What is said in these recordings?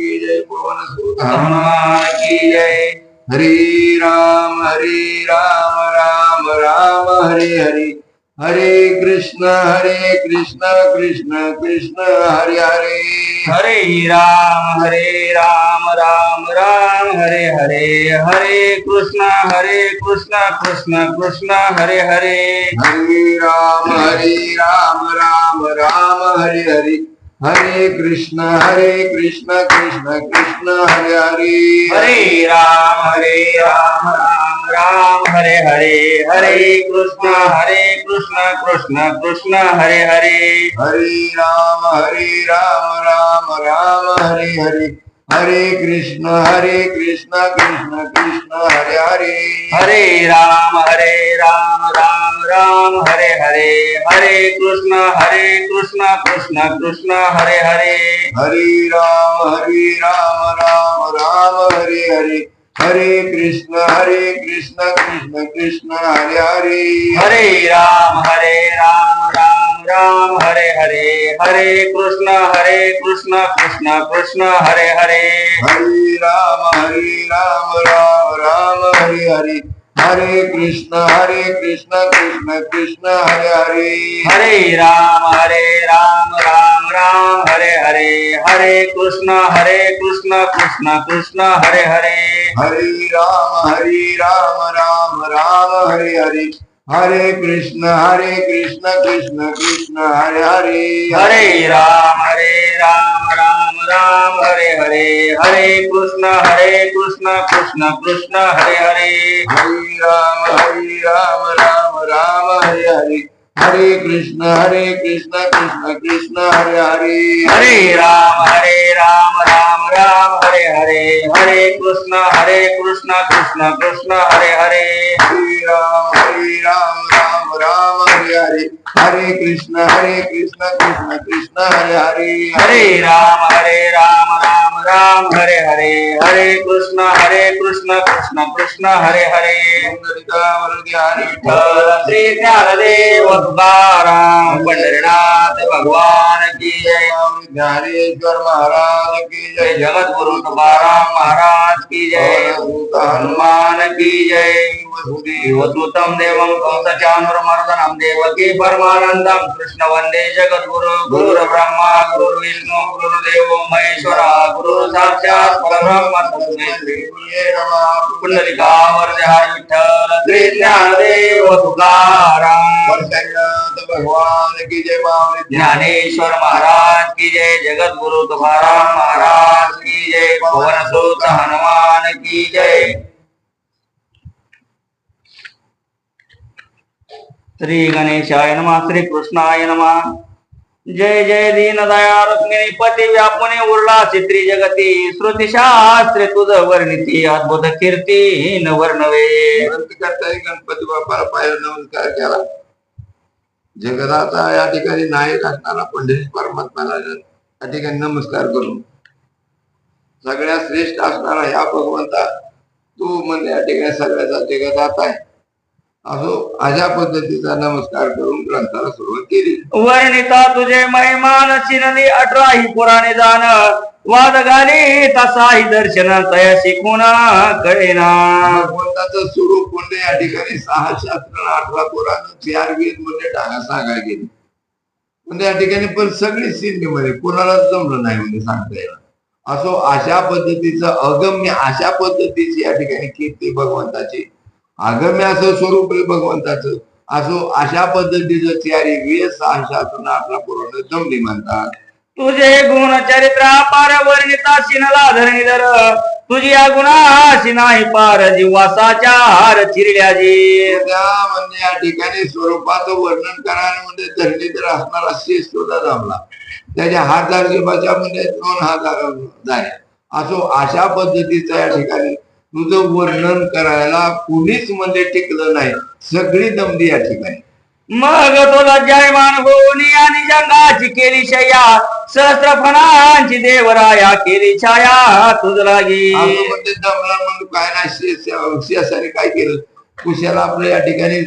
की जय, पवन सुत हनुमान की जय। हरे राम राम राम हरे हरे, हरे कृष्ण कृष्ण कृष्ण हरे हरे। हरे राम राम राम हरे हरे, हरे कृष्ण कृष्ण कृष्ण हरे हरे। हरे राम राम राम हरे हरे, हरे कृष्ण कृष्ण कृष्ण हरे हरे। हरे राम राम राम हरे हरे, हरे कृष्ण कृष्ण कृष्ण हरे हरे। हरे राम राम राम हरे हरे, हरे कृष्ण कृष्ण कृष्ण हरे हरे। हरे राम राम राम हरे हरे, हरे कृष्ण कृष्ण कृष्ण हरे हरे। हरे राम राम राम हरे हरे, हरे कृष्ण कृष्ण कृष्ण हरे हरे। हरे राम राम राम हरे हरे, हरे कृष्ण कृष्ण कृष्ण हरे हरे। हरे राम राम राम हरे हरे, हरे कृष्ण कृष्ण कृष्ण हरे हरे। हरे राम राम राम हरे हरे, हरे कृष्ण कृष्ण कृष्ण हरे हरे। हरे राम राम हरे हरे, हरे कृष्ण कृष्ण कृष्ण हरे हरे। हरे राम राम हरे हरे, हरे कृष्ण कृष्ण कृष्ण हरे हरे। हरे राम राम हरे हरे, हरे कृष्ण कृष्ण कृष्ण हरे हरे। हरे राम राम हरे हरे, हरे कृष्ण कृष्ण कृष्ण हरे हरे। हरे राम राम हरे हरे, हरे कृष्ण कृष्ण कृष्ण हरे हरे। हरे राम राम हरे हरे, हरे कृष्ण कृष्ण कृष्ण हरे हरे। विठ्ठल श्री ज्ञानदेव तुकाराम पंढरीनाथ भगवान की जय। ज्ञानेश्वर महाराज की जय जय, जगत गुरु तुकाराम महाराज की जय, हनुमान की जय। शिवसुतं देवं कंसचाणूरमर्दनं देवकी परमानन्दं कृष्ण वन्दे जगद्गुरु। गुरुर्ब्रह्मा गुरुर्विष्णु गुरुर्देवो महेश्वरा, गुरु साक्षात् परब्रह्म तस्मै श्री पुंडलिकावर जय। विठ्ठल श्री ज्ञानदेव तुकाराम भगवान की जय। ज्ञानेश्वर महाराज की जय, जगत गुरु तुकाराम महाराज की जय, पवन सुत हनुमान की जय। श्री गणेशाय नमः, श्री कृष्णाय नमः। जय जय दीन दया रुक्मिणी पती व्यापुनी उरला चित्री जगती, श्रुती शास्त्रे तुझ वर्णिती अद्भुत कीर्ती न वर्णवे। गणपती बाप्पाला पाय नमस्कार केला. जगदाचा या ठिकाणी नायक असणारा पंढरी परमात्म्याला या ठिकाणी नमस्कार करून, सगळ्यात श्रेष्ठ असणारा ह्या भगवंता तू म्हणजे या ठिकाणी सगळ्याचा जगदाता आहे, असो अशा पद्धतीचा नमस्कार करून ग्रंथाला सुरुवात केली. वर्णिता तुझे महिमान चिनली 18 पुराणे जाण, वाद घाली तसाही दर्शन तया शिकून कळेना. भगवंताचं स्वरूप म्हणजे या ठिकाणी 6 शास्त्र 18 पुराण 4 वेद म्हणजे सांगायला गेले. म्हणजे या ठिकाणी पण सगळी सिंधी मध्ये कोणालाच जमलं नाही म्हणजे सांगता येणार. असो अशा पद्धतीचं अगम्य अशा पद्धतीची या ठिकाणी कीर्ती भगवंताची, अगम्य असं स्वरूप आहे भगवंताचं. असो अशा पद्धतीचं 4 वेद 6 शास्त्र 18 पुराण जमली म्हणतात. तुझे गुण चरित्र पार वर्णिता शिनला धरणीधर, तुझी या गुणाशी नाही पार जीवासाच्या हार चिरल्या जी. म्हणजे या ठिकाणी स्वरूपाचं वर्णन करायला म्हणजे धरणीधर असणारा शेष सुद्धा जमला. त्याच्या हात जीवाच्या म्हणजे 2 हात झाले. असो अशा पद्धतीचं या ठिकाणी तुझं वर्णन करायला कुणीच म्हणजे टिकलं नाही, सगळी दमली या ठिकाणी. मग तुला जयमान होऊन आणि जंगाची केली शय्या, सहस्त्र फणांची देवराया केली छाया तुझ लागी. म्हणजे दमला म्हणून काय नाही, शेषाने काय केलं, कुशाला आपल्या या ठिकाणी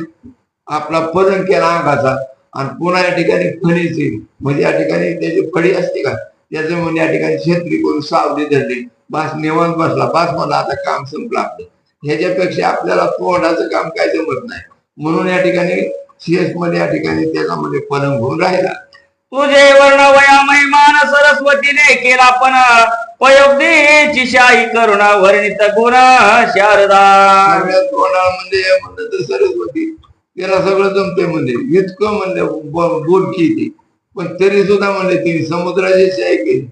आपला पदन केला अंगाचा आणि पुन्हा या ठिकाणी फणीची म्हणजे या ठिकाणी त्याची फळी असते का त्याचं म्हणजे या ठिकाणी छत्री करून सावली धरली, बास निवांत बसला, बास मला आता काम संपलं आपलं. ह्याच्यापेक्षा आपल्याला तोंडाचं काम काय जमत नाही. म्हणून या ठिकाणी CS मध्ये या ठिकाणी त्याचा म्हणजे पलंग होऊन राहिला. तुझे वर्ण वया महिमान सरस्वतीने केला पण पयोब्दीची शाही करुणा वर्णित गुण शारदा. सगळ्यात तोंडाला म्हणजे म्हणलं तर सरस्वती, त्याला सगळं जमते म्हणजे इतकं म्हणलं बोलकी ती, पण तरी सुद्धा म्हणले तिने समुद्राची शाही केली.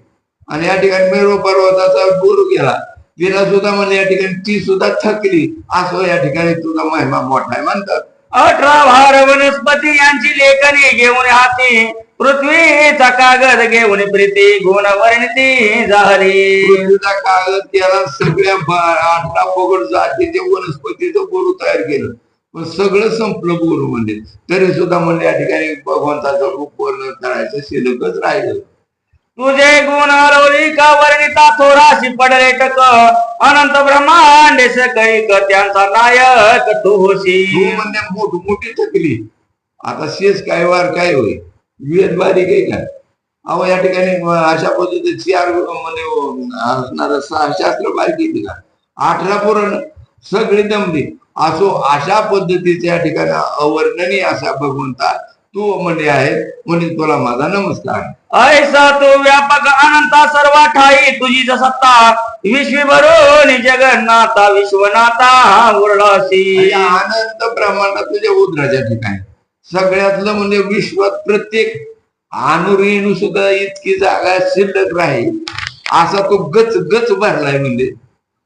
आणि या ठिकाणी मेरू पर्वताचा गुरु गेला, तिला सुद्धा म्हणले या ठिकाणी ती सुद्धा थकली. असं या ठिकाणी तुझा महिमा मोठा आहे म्हणतात. 18 भार वनस्पती यांची लेखणी घेऊन हाती पृथ्वीचा कागद घेऊन प्रीती गुण वर्णिती झाली. पृथ्वीचा कागद त्याला सगळ्या 18 पगड जातीचे वनस्पतीचं गुरु तयार केलं, पण सगळं संपलं गुरु म्हणजे. तरी सुद्धा म्हणजे या ठिकाणी भगवंताचं रूप वर्णन करायचं शिल्लकच राहिलं. तुझे गुण लौलिका वर्णिता थोराशी पडले टक अनंत ब्रह्मांड सकळीक त्यांचा नायक तू होशी. तू म्हणजे मोठी थकली. आता शेष काय वार काय होय, वेद बारीक आहे का? अहो या ठिकाणी अशा पद्धतीचे 4 म्हणजे असणार 6 शास्त्र बारीक येते का? 18 पुराण सगळी दमली. असो अशा पद्धतीचे या ठिकाणी अवर्णनीय असा भगवंता तू म्हणजे आहे, म्हणजे तुला माझा नमस्कार. ऐसा तू व्यापक अनंता सर्व ठाई तुझी सत्ता विश्वी भरून जगन्नाथा विश्वनाथा उरलासी. अनंत ब्रह्मांडात तुझ्या उदराच्या ठिकाणी सगळ्यातलं म्हणजे विश्वात प्रत्येक अणुरेणू सुद्धा इतकी जागा शिल्लक राहील असा तो गच गच भरलाय म्हणजे.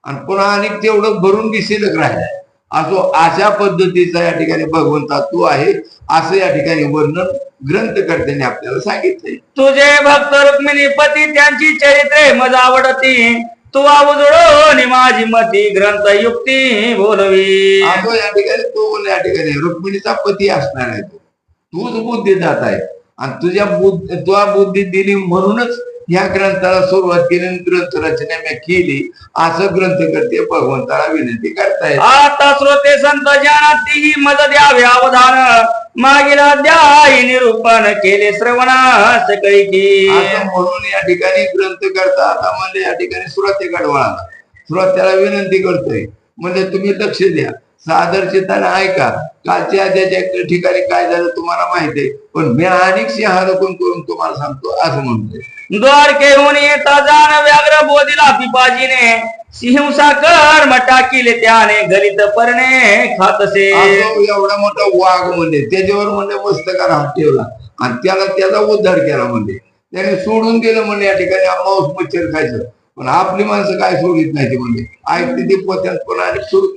आणि पुन्हा अनेक तेवढं भरून बी शिल्लक राहिलाय. असो अशा पद्धतीचा या ठिकाणी भगवंता तू आहे असं या ठिकाणी वर्णन ग्रंथकर्त्याने आपल्याला सांगितलंय. तुझे भक्त रुक्मिणी पती त्यांची चरित्रे मज आवडती तू उजळून माझी मती ग्रंथ युक्ती बोलवी. असो या ठिकाणी तो या ठिकाणी रुक्मिणीचा पती असणार आहे. तूच बुद्धीदाता आहे आणि तुझ्या बुद्धी दिली म्हणूनच ह्या ग्रंथाला सुरुवात केली, ग्रंथ रचना मी केली असं ग्रंथकर्ते भगवंताला विनंती करतायत. आता श्रोते संत जनातीही मज द्यावे अवधान मागील अध्याय निरूपण केले श्रवणास कैकी. म्हणून या ठिकाणी ग्रंथकर्ता आता म्हणजे या ठिकाणी श्रोतेकडे वळाला, श्रोत्याला विनंती करतोय म्हणजे तुम्ही लक्ष द्या, सादर चित्ताने ऐका. कालच्या अध्यायाच्या ठिकाणी काय झालं तुम्हाला माहिती आहे, पण मी अनेक सिंहारोपण करून तुम्हाला सांगतो असं म्हणतोय. द्वारकेहून येता जाण व्याघ्र बोधिला पिपाजीने सिंहसा कर्म टाकीले त्याने गलित परणे खातसे. एवढा मोठा वाघ म्हणजे त्याच्यावर म्हणजे मस्तकाला हात ठेवला आणि त्याचा उद्धार केला म्हणजे. त्याने सोडून गेलं म्हणजे या ठिकाणी मांस मच्छर खायचं, पण आपली माणसं काय सोडित नाही ते म्हणजे ऐकते ते पोत्यात पुन्हा सुरू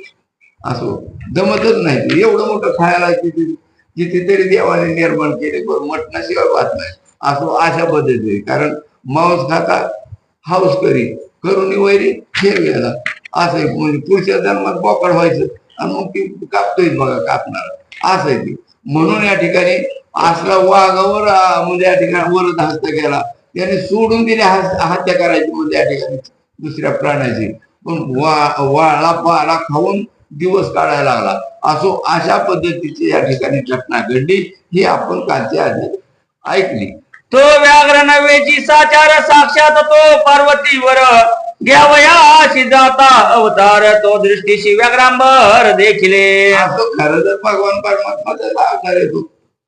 असो जमतच नाही. एवढं मोठं खायला कितीतरी देवाने निर्माण केले, पण मटणाशिवाय वाद नाही. असो अशा पद्धती, कारण मांस खाता हाऊस करून वैरी खेळ गेला असं म्हणजे पुढच्या जन्मात बोकड व्हायचं आणि मग ती कापतोय बघा कापणार असं आहे ती. म्हणून या ठिकाणी असला वाघावर म्हणजे या ठिकाणी वरद हस्त केला, त्याने सोडून दिले हत्या करायची म्हणजे या ठिकाणी दुसऱ्या प्राण्याची, पण वाळा पाला खाऊन दिवस काढायला लागला. असो अशा पद्धतीची या ठिकाणी घटना घडली, ही आपण कालच्या आधी ऐकली. तो व्याघ्र नव्हेची साचार साक्षात तो पार्वतीवर घ्यावयाशी जाता अवतार तो दृष्टीशी व्याघ्रांबर देखिले. असं खरं तर भगवान परमात्माचा अवतार येतो,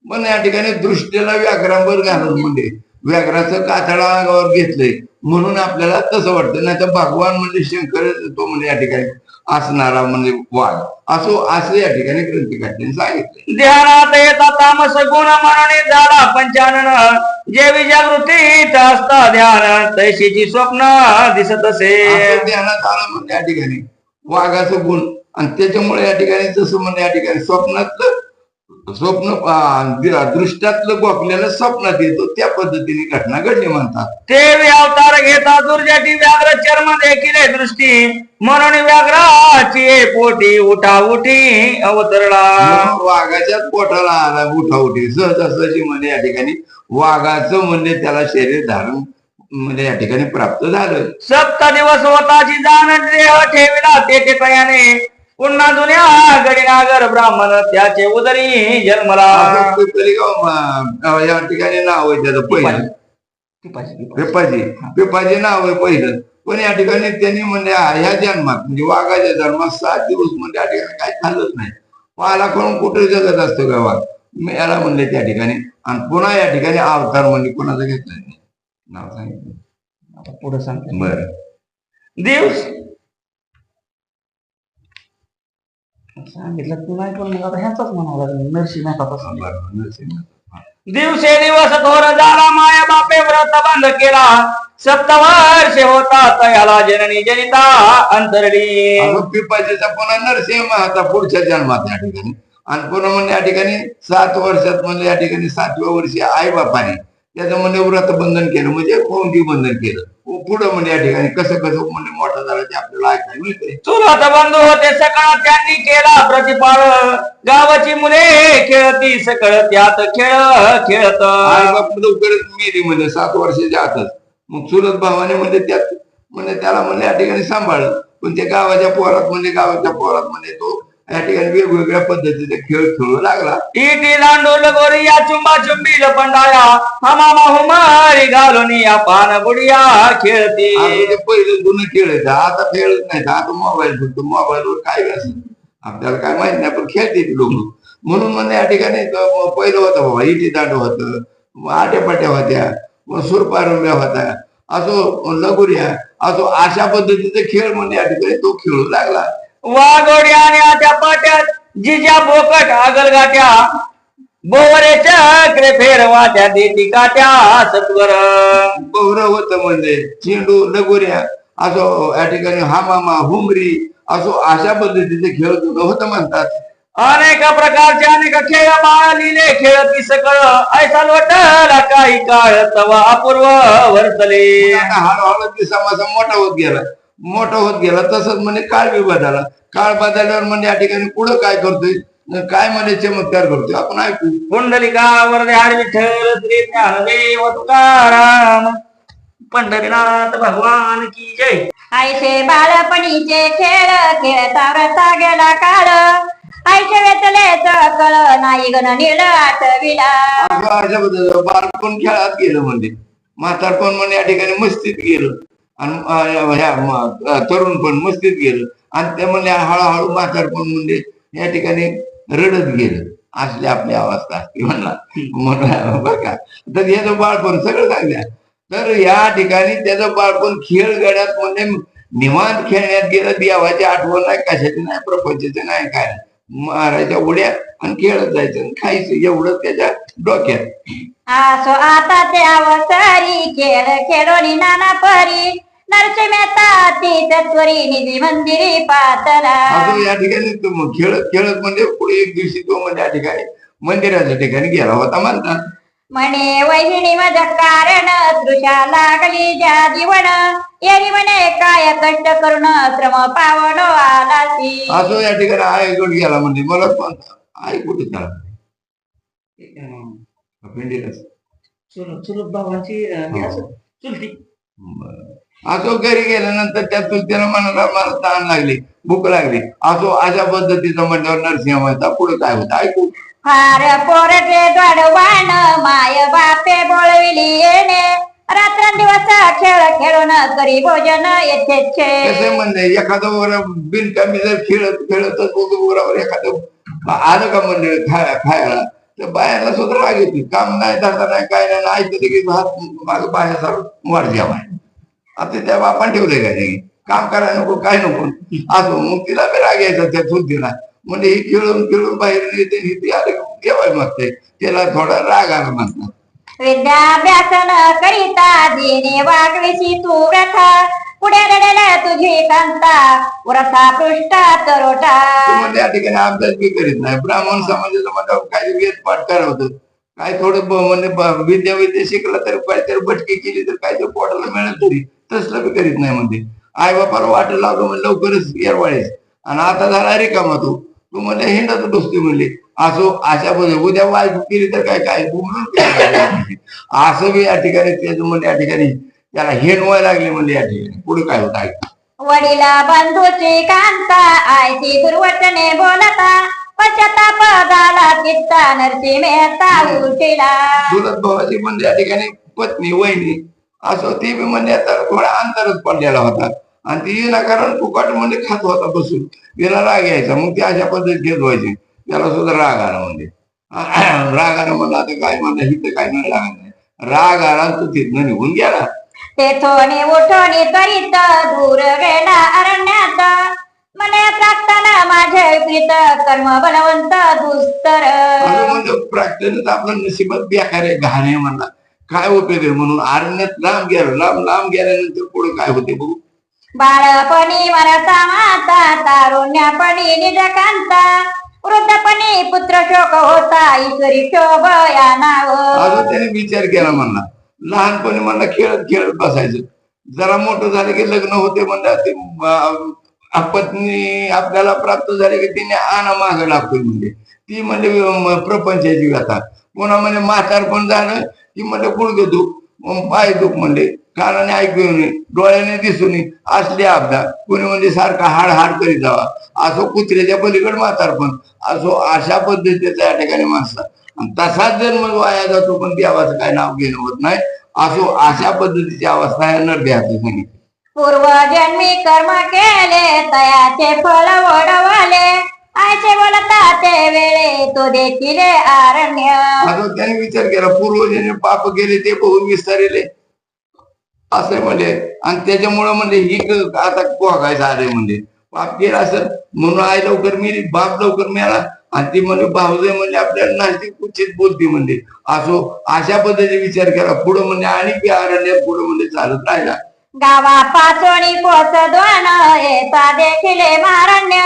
पण या ठिकाणी दृष्टीला व्याघ्रांबर घालून म्हणजे व्याघ्राचं कातडा अंगावर घेतलंय म्हणून आपल्याला तसं वाटतं. नाही तर भगवान म्हणजे शंकर तो म्हणजे या ठिकाणी असणारा म्हणजे वाघ. असं या ठिकाणी ग्रंथकर्त्याने सांगितलं. ध्यानात येता तामस गुण म्हणून झाला पंचानन जेवी जागृतीत असता ध्यान तैशीची स्वप्न दिसत असे. ध्यानात आलं म्हणजे या ठिकाणी वाघाचं गुण आणि त्याच्यामुळे या ठिकाणी जसं म्हणजे या ठिकाणी स्वप्न दृष्ट्यातलं गोखलेलं स्वप्नात येतो, त्या पद्धतीने घटना घडली म्हणतात. ते अवतार घेता दुर्जटी व्याघ्र चर्म देखील दृष्टी म्हणून व्याघ्राची पोटी उठी अवतरला. वाघाच्याच पोटाला आला उठी सहजासहजी म्हणजे या ठिकाणी वाघाचं म्हणजे त्याला शरीर धारण म्हणजे या ठिकाणी प्राप्त झालं. 7 दिवस होताची जाण देह ठेविला तेथे तयाने पुन्हा जुन्या गडी नागर ब्राह्मण त्याचे उदरी जन्मला. या ठिकाणी नाव आहे त्याचं पहिलं पिपाजी पिपाजी नाव आहे पहिलं. पण या ठिकाणी त्यांनी म्हणजे ह्या जन्मात म्हणजे वाघाच्या जन्मात 7 दिवस म्हणजे या ठिकाणी काही खाल्लंच नाही. पाला करून कुठे जगत असतो का वाघ, याला म्हणले त्या ठिकाणी. आणि पुन्हा या ठिकाणी अवतार म्हणजे कोणाचं घेतलं नाही, नाव सांगितलं. पुढे सांगतो. बरं. दिवस सांगितलं तू नाही, पण मग आता ह्याचाच म्हणावं लागेल. नरसिंहाचा बरं. दिवसे दिवस थोर झाला, माया बापे व्रत बंद केला. 7 वर्षे होता तयाला जननी जनिता अंतरली. पिपाजीचा पुन्हा नरसिंह आता पुढच्या जन्मात या ठिकाणी. आणि पुन्हा म्हणजे या ठिकाणी 7 वर्षात म्हणजे या ठिकाणी 7व्या वर्षी आई बापाने त्याचं म्हणजे व्रत बंधन केलं, म्हणजे कोणती बंधन केलं. पुढं म्हणजे या ठिकाणी कसं कसं म्हणजे मोठं झालं ते आपल्याला ऐकायला मिळते. चुलत बंधू होते सकळ, त्यांनी केला प्रतिपाळ. गावाची मुले खेळती सकळ, त्यात खेळ खेळत. आई बाप लवकरच मेली म्हणजे 7 वर्षाच्या आतच. मग चुलत भावाने म्हणजे त्यात म्हणजे त्याला म्हणजे या ठिकाणी सांभाळलं. पण ते गावाच्या पोरात म्हणजे तो या ठिकाणी वेगवेगळ्या पद्धतीचे खेळ खेळू लागला. टीटी लांडोल गोरिया चुंबा चुंबील पंडाया, हमामा हुमारी घालून या पान बुडिया खेळती. पहिले जुनं खेळायचं, आता खेळत नाही. आता मोबाईल फक्त मोबाईलवर काय असेल आपल्याला काय माहित नाही, पण खेळते ती लोक. म्हणून म्हणजे या ठिकाणी पहिलं होतं बाबा इटी दांड होतं, आट्यापाट्या होत्या, सुरपारंब्या होत्या, असो लगोऱ्या, असो अशा पद्धतीचे खेळ म्हणजे या ठिकाणी तो खेळू लागला. वाघोड्या आणि आट्या पाट्यात जिजा बोकट आगलगाट्या, बोवरे चक्रे फेरवाट्या देती काट्या सत्वर. बोवरं होतं म्हणजे चेंडू लगोऱ्या, असो या ठिकाणी हामामा हुमरी, असो अशा पद्धतीचे खेळ होतं म्हणतात. अनेक प्रकारचे अनेक खेळ बाळ लिहिले खेळती सकळ, ऐसा लोटला काही काळ तवा अपूर्व वर्तले. हळूहळू ती समाज मोठा होत गेला तसंच म्हणजे काळ बी बदलला. काळ बदलल्यावर म्हणजे या ठिकाणी पुढं काय करतोय, काय म्हणजे चमत्कार करतोय आपण ऐकू. कुंडलिका वरदे आड विठ्ठल श्री ज्ञानदेव तुकाराम, पंढरीनाथ भगवान की जय. आईचे बालपणीचे खेळ खेळता व्रता गेला काळ, आईचे वेतलेच कळ नाही गण नीळ आठविला. अशा पद्धतीचं बालपण खेळात गेलं म्हणजे म्हातारपण म्हणजे या ठिकाणी मस्तीत गेलं, आणि ह्या तरुण पण मस्तीत गेलं. आणि ते म्हणजे हळूहळू म्हातारपण म्हणजे या ठिकाणी रडत गेलं. असली आपली अवस्था असते म्हणला बरं का. तर याचं बाळपण सगळं सांगल्या. तर या ठिकाणी त्याचं बाळपण खेळ गड्यात म्हणजे निवांत खेळण्यात गेलं. देवाची आठवण नाही, कशाची नाही, प्रपंचाची नाही, काय मारायच्या उड्या आणि खेळत जायचं आणि खायचं, एवढं त्याच्या डोक्यात. असो आता ते अवसरी खेळ खेळोनी नाना परी, नरचे मेहता ती तत्वरी निधी मंदिरी पातला. असं या ठिकाणी खेळत खेळत म्हणजे पुढे एक दिवशी तो म्हणजे या ठिकाणी मंदिराच्या ठिकाणी गेला होता म्हणतात. म्हणे वहिनी मज कारण तृषा लागली ज्या जीवन, येरी म्हणे काय कष्ट करून श्रम पावलो आलासी. असं या ठिकाणी आईकडे गेला म्हणजे मला पण आई कुठे झाला चुलत भावाची चुलती. असो घरी गेल्यानंतर त्या चुलतीला म्हणाला मला ताण लागली, भूक लागली. असो अशा पद्धतीचं म्हणल्यावर नरसिंह म्हणता पुढे काय होतं ऐकू. फार पोरटे द्वाडवाण माय बापे बोलविली येणे, रात्रंदिवस खेळ खेळून करी भोजन येथे. कसे म्हणजे एखादं बिनकामी जर खेळतच बरोबर एखादं आलं का म्हणजे खायला, तर बायाला सुद्धा राग येते. काम नाही धंदा नाही काय नाही, ऐकते की हात माझं बाहेर वाढ जेवाय. आता त्या बापान ठेवलंय का ते काम करायला नको काय नको असो. मग तिला बी राग यायचा त्या चुलतीला. म्हणजे ही खेळून खेळून बाहेर येते, ती आले जेवाय मागते, त्याला थोडा राग आला म्हणतात. विद्याभ्यास न करिता दिने वागविसी तू व्रथा, पुढे रडेल तुझी कांता व्रथा पृष्ठा तरोटा. म्हणजे या ठिकाणी अभ्यास बी करीत नाही. ब्राह्मण समाजाचं म्हणतात काही वेद पाठ करावं, काय थोडं म्हणजे विद्या शिकला तर काहीतरी भटकी केली तर काहीतरी पोटाला मिळेल तरी तसलं बी करीत नाही. म्हणजे आई बापाला वाटत लागलो म्हणजे लवकरच येरवाळेस. आणि आता झाला रिकामा तू म्हणजे हिंडत बसते म्हणले. असो अशा पद्धती उद्या वाईट केली तर काय काय असं बी या ठिकाणी त्याचं म्हणजे या ठिकाणी त्याला हेण व्हायला लागले म्हणजे या ठिकाणी पुढे काय होत आहे. वडिला बंधूची कांता आयती दुर्वटने बोलता, पश्चाताप झाला चित्ता नरसी मेहता उठिला. चुलत भावाची म्हणजे या ठिकाणी पत्नी वहिनी असं ती बी म्हणजे आता थोडा अंतरच पडलेला होता आणि ती विनाकारण फुकट म्हणजे खात होता बसून तिला राग यायचा मग ती अशा पद्धतीत घेत व्हायची त्याला सुद्धा राग आला म्हणजे राग आला म्हणलं आता काय म्हणलं हिथं काय नाही लागत नाही राग आला तो तिथनं निघून गेला तेथोनी उठोनी त्वरित दूर गेला अरण्यात मने प्रार्थना माझे विपरीत कर्म बलवंत दुस्तर असं म्हणजे प्रार्थनेत आपलं नशिबात बेकार आहे घाण आहे म्हणला काय उपयोग आहे म्हणून अरण्यात लांब गेलं लांब गेल्यानंतर पुढे काय होते बघू बाळपणी मरता माता तारुण्यापणी निजकांता वृद्धपणी पुत्र शोक होता ईश्वरी शोभ या नाव अजून त्याने विचार केला म्हणला लहानपणी म्हणला खेळत खेळत बसायचं जरा मोठं झालं की लग्न होते म्हणला ते पत्नी आपल्याला प्राप्त झाली की तिने आणा मागं लागतोय म्हणजे ती म्हणजे प्रपंचाची व्यथा पुन्हा म्हणजे म्हातारपण झालं की म्हणजे गुडघे दुख पाय दुख म्हणजे कानाने ऐकू नये डोळ्याने दिसू नये असले अपघात कोणी म्हणजे सारखा हाड करीत जावा असो कुत्र्याच्या पलीकडे म्हातारपण असो अशा पद्धतीचा या ठिकाणी माणसा तसाच जन्म वाया जातो पण देवाचं काय नाव घेणं होत नाही असो अशा पद्धतीची अवस्था या नरदेहाची सांगितली पूर्वजन्मी कर्म केले तयाचे फळ ओढवले आयचे बोलता ते वेळे तो देखील आरण्य आता त्याने विचार केला पूर्वजांनी पाप केले ते बघून विस्तारले असे म्हणजे आणि त्याच्यामुळं म्हणजे ही आता पोहायचं आले म्हणजे पाप केला असं म्हणून आई लवकर मेली बाप लवकर मेला आणि ती म्हणजे भाऊजे म्हणजे आपल्याला नास्तिक कुचित बोलती म्हणजे असो अशा पद्धतीने विचार केला पुढं म्हणजे आणि अरण्यात पुढं म्हणजे चालत राहिला गावा पाचोणी पोचद्वान येता देखील मारण्य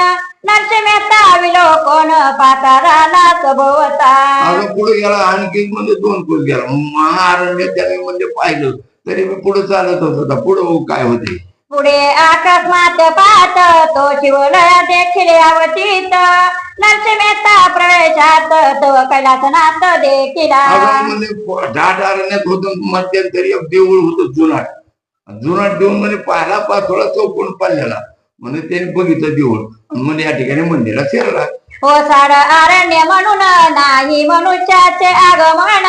नरसिंहता विलोकन पाताराला सभोवता अजून पुढे गेला आणखी म्हणजे 2 कोस गेला महारण्य त्याने म्हणजे पाहिलं तरी मी पुढे चालत होता पुढं काय होते पुढे अकस्मात पाहत तो शिवलया देखील अवतीत नरसिंहता प्रवेशात तो कैलासनाथ देखील म्हणजे दाट अरण्यात होत मध्यंतरी एक देऊळ होतं जुनाट देऊळ म्हणजे पाहिला पाचोळा चौकोन पाडलेला म्हणजे त्याने बघितलं देऊळ म्हणजे या ठिकाणी मंदिरात शिरला ओसाड अरण्य म्हणून नाही मनुष्याचे आगमन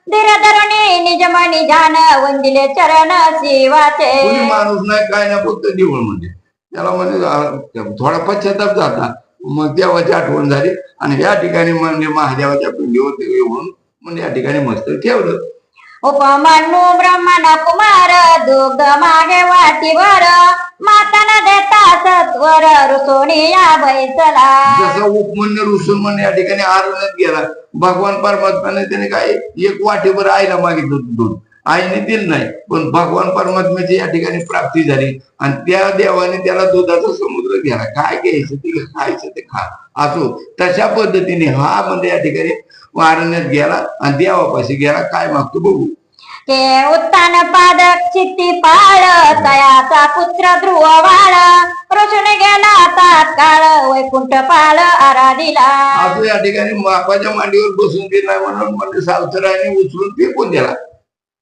धीरधरुणी निजमनी जान वंदिले चरण शिवाचे कोणी माणूस नाही काय नाही फक्त देऊळ म्हणजे त्याला म्हणजे थोडा पश्चाताप झाला मग देवाची आठवण झाली आणि या ठिकाणी म्हणजे महादेवाच्या पिंडीवर येऊन म्हणजे या ठिकाणी मस्त ठेवलं उपमन्यू ब्रह्मण कुमार दुग्ध मागे वाटीवर माताना देता सत्वर रुसोणी या बैसला जसा उपमन्य रुसून म्हणजे या ठिकाणी आरण्यात गेला भगवान परमात्म्याने त्याने काय एक वाटीभर आईला मागितलं होतं दूध आईने दिलं नाही पण भगवान परमात्म्याची या ठिकाणी प्राप्ती झाली आणि त्या देवाने त्याला दुधाचा समुद्र गेला काय घ्यायचं ते खायचं ते खा असो तशा पद्धतीने हा म्हणजे या ठिकाणी आरण्यात गेला आणि देवापाशी गेला काय मागतो बघू ते उत्तान पादक चित्ती पाळ तयाचा पुत्र ध्रुव वाळ रुसून गेला तात्काळ वैकुंठ पाळ आराधिला असं या ठिकाणी बापाच्या मांडीवर बसून दिला म्हणून म्हणजे सावतराने उचलून फेकून दिला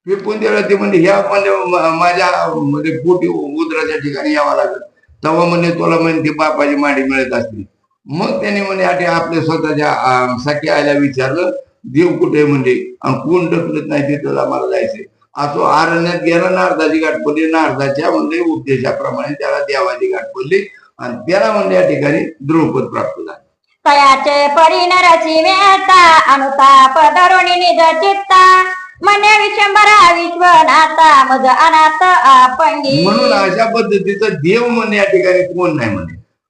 ते म्हणजे ह्या म्हणजे माझ्या म्हणजे पोटी उदराच्या ठिकाणी यावं लागलं तेव्हा म्हणजे तुला म्हणजे बापाची मांडी मिळत असते मग त्याने म्हणजे आपल्या स्वतःच्या सखी आईला विचारलं देव कुठे म्हणजे आणि कोण ढकलत नाही तिथं आम्हाला जायचंय असो आरण्यात गेला नारदाची गाठ पडली नारदाच्या म्हणजे उपदेशाप्रमाणे त्याला देवाची गाठ पडली आणि त्याला म्हणजे या ठिकाणी द्रौपद प्राप्त झाली तयाचे परिणरची मेहता अनुताप धरुणी निज चित्ता मने विशंभरा विश्वनाथा मज अनाथ आपंगी म्हणून अशा पद्धतीचा देव म्हणजे या ठिकाणी कोण नाही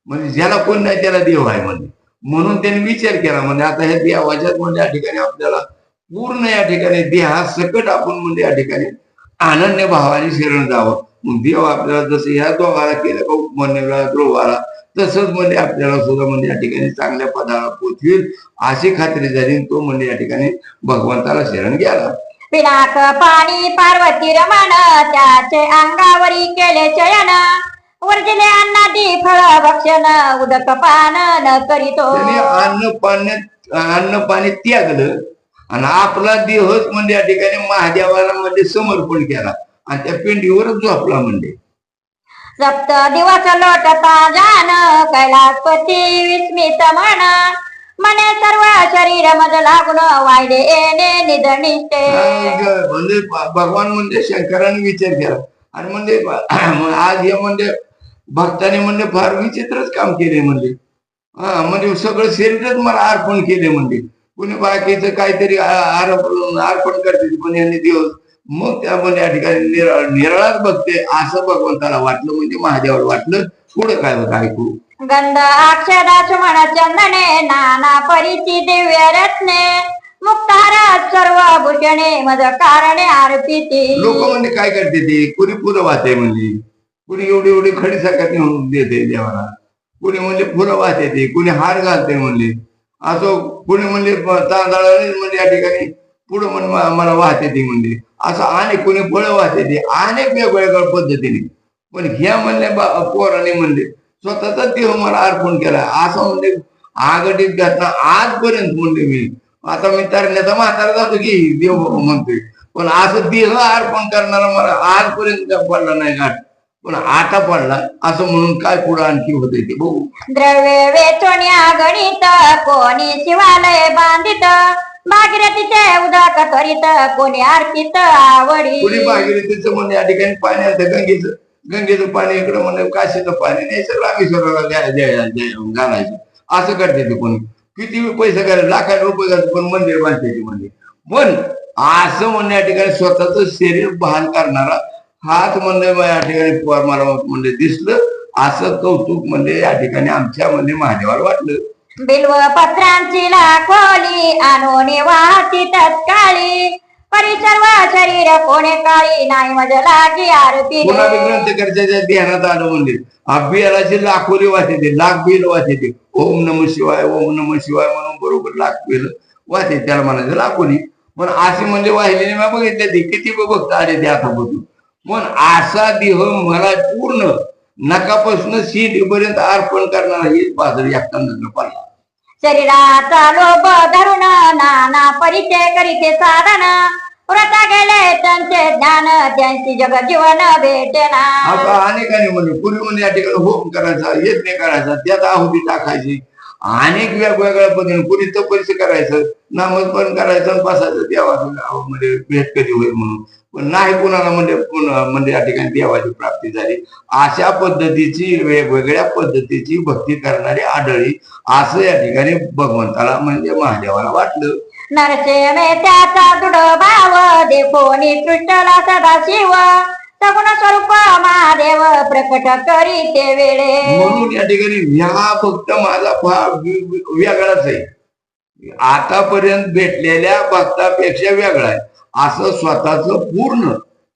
म्हणजे ज्याला कोण नाही त्याला देव आहे म्हणजे म्हणून त्यांनी विचार केला म्हणजे आता हे देवाच्याच म्हणजे या ठिकाणी आपल्याला पूर्ण या ठिकाणी देहा सकट आपण म्हणजे या ठिकाणी अनन्य भावाने शरण जावं मग देव आपल्याला जसं ह्या दोघाला केलं का उपमन्यूला ध्रुवाला तसंच म्हणजे आपल्याला सुद्धा म्हणजे या ठिकाणी चांगल्या पदाला पोचवेल अशी खात्री झाली तो म्हणजे या ठिकाणी भगवंताला शरण गेला पिनाक पाणी पार्वती रमण त्याचे अंगावरी केले चयन वर्जले अन्नादी फळ भक्षण उदक पान न करीतो त्याने अन्न पाणी त्यागलं आणि आपला देहच म्हणजे या ठिकाणी महादेवाला म्हणजे समर्पण केला आणि त्या पिंडीवरच झोपला म्हणजे सप्त दिवस लोटता जान कैलासपती विस्मित म्हण मने सर्व शरीर मज लागून वायदे येणे निधनिष्ठे. म्हणजे भगवान म्हणजे शंकराने विचार केला आणि म्हणजे आज हे म्हणजे भक्ताने म्हणजे फार विचित्रच काम केले म्हणजे म्हणजे सगळं शरीरच मला अर्पण केले म्हणजे कुणी बाकीचं काहीतरी अर्पण करते पण यांनी दिवस मग त्या ठिकाणी निराळाच बघते असं भगवंताला वाटलं म्हणजे महादेवाला वाटलं. पुढे काय होतं ऐकू. गंध अक्षदा सुमन चंदने नाना परिची दिव्य रत्ने मुक्तार सर्व भूषणे मज कारणे अर्पिती. लोक म्हणजे काय करते ते कुणी फुलं वाहते म्हणजे कुणी एवढी एवढी खडी साखर नेऊन देते देवाला कुणी म्हणजे फुलं वाहते ते कुणी हार घालते म्हणले असं कुणी म्हणजे तांदळाने म्हणजे या ठिकाणी पुढं म्हणून मला वाहते ती म्हणजे असं अनेक कुणी फळं वाहते ते अनेक वेगवेगळ्या पद्धतीने. पण ह्या म्हणले पोराने म्हणले स्वतःचा देह मला अर्पण केला असं म्हणजे आगडीत घातला आजपर्यंत म्हणले मी. आता मी तरण्याचा म्हातारा जातो की देव म्हणतोय पण असं देह अर्पण करणारा मला आजपर्यंत पडला नाही घाट पण आता पडला असं म्हणून काय पुढे आणखी होते ते बघू. द्रव्य वेचोण्या गणित कोणी शिवालय बांधित भागीरथीचे उदक त्वरित कोणी अर्पित आवडी. कोणी भागीरथीचं म्हणजे या ठिकाणी पाणी असतं गंगेचं पाणी इकडं म्हणजे काशीचं पाणी नाही सगळं रामेश्वराला घालायचं असं करते ते कोणी किती पैसे करायचे लाखात रुपये घालतो पण मंदिर बांधते म्हणजे. पण असं म्हणजे या ठिकाणी स्वतःच शरीर बहाल करणारा हाच म्हणजे या ठिकाणी मला म्हणजे दिसलं असं कौतुक म्हणजे या ठिकाणी आमच्या म्हणजे महादेवाला वाटलं. बिल्व पत्रांची लाखोली आणून वाहती तत्काळी परिसर्व शरीर कोणे काळी नाही मज लागी आरती. पुन्हा ग्रंथकर्त्याच्या ध्यानात आलं म्हणजे बिलाची लाखोली वाचते ते लाख बिल वाचते ते ओम नम शिवाय म्हणून बरोबर लाख बिल वाचते त्याला म्हणायचं लाखोली. पण अशी म्हणजे वाहिलेली मी बघितले ते किती बघता आले ते आता बघून. पण असा देह मला पूर्ण नकापासून पर्यंत अर्पण करणारा हेच बाजार एकटा नजर पडला. शरीराचा लोभ धरून नाना परिचय करीते साधन व्रता गेले त्यांचे ज्ञान त्यांची जग जीवन भेटेना. आता अनेकाने म्हणजे पूर्वी म्हणजे या ठिकाणी होम करायचा यज्ञ करायचा त्यात आहुती टाकायची अनेक वेगवेगळ्या पद्धतीने कुणी तपस्या करायचं नामस्मरण करायचं बसायचं देवाचं म्हणजे भेट कधी होईल म्हणून. पण नाही कुणाला म्हणजे या ठिकाणी देवाची प्राप्ती झाली. अशा पद्धतीची वेगवेगळ्या पद्धतीची भक्ती करणारी आढळली असं या ठिकाणी भगवंताला म्हणजे महादेवाला वाटलं. नरसे मे त्याचा दृढ भाव देखोनी सृष्टला सदा शिव सगुण स्वरूप महादेव प्रकट करी ते वेळे. म्हणून या ठिकाणी ह्या भक्त माझा फार वेगळाच आहे आतापर्यंत भेटलेल्या भक्तापेक्षा वेगळा आहे. असं स्वतःच पूर्ण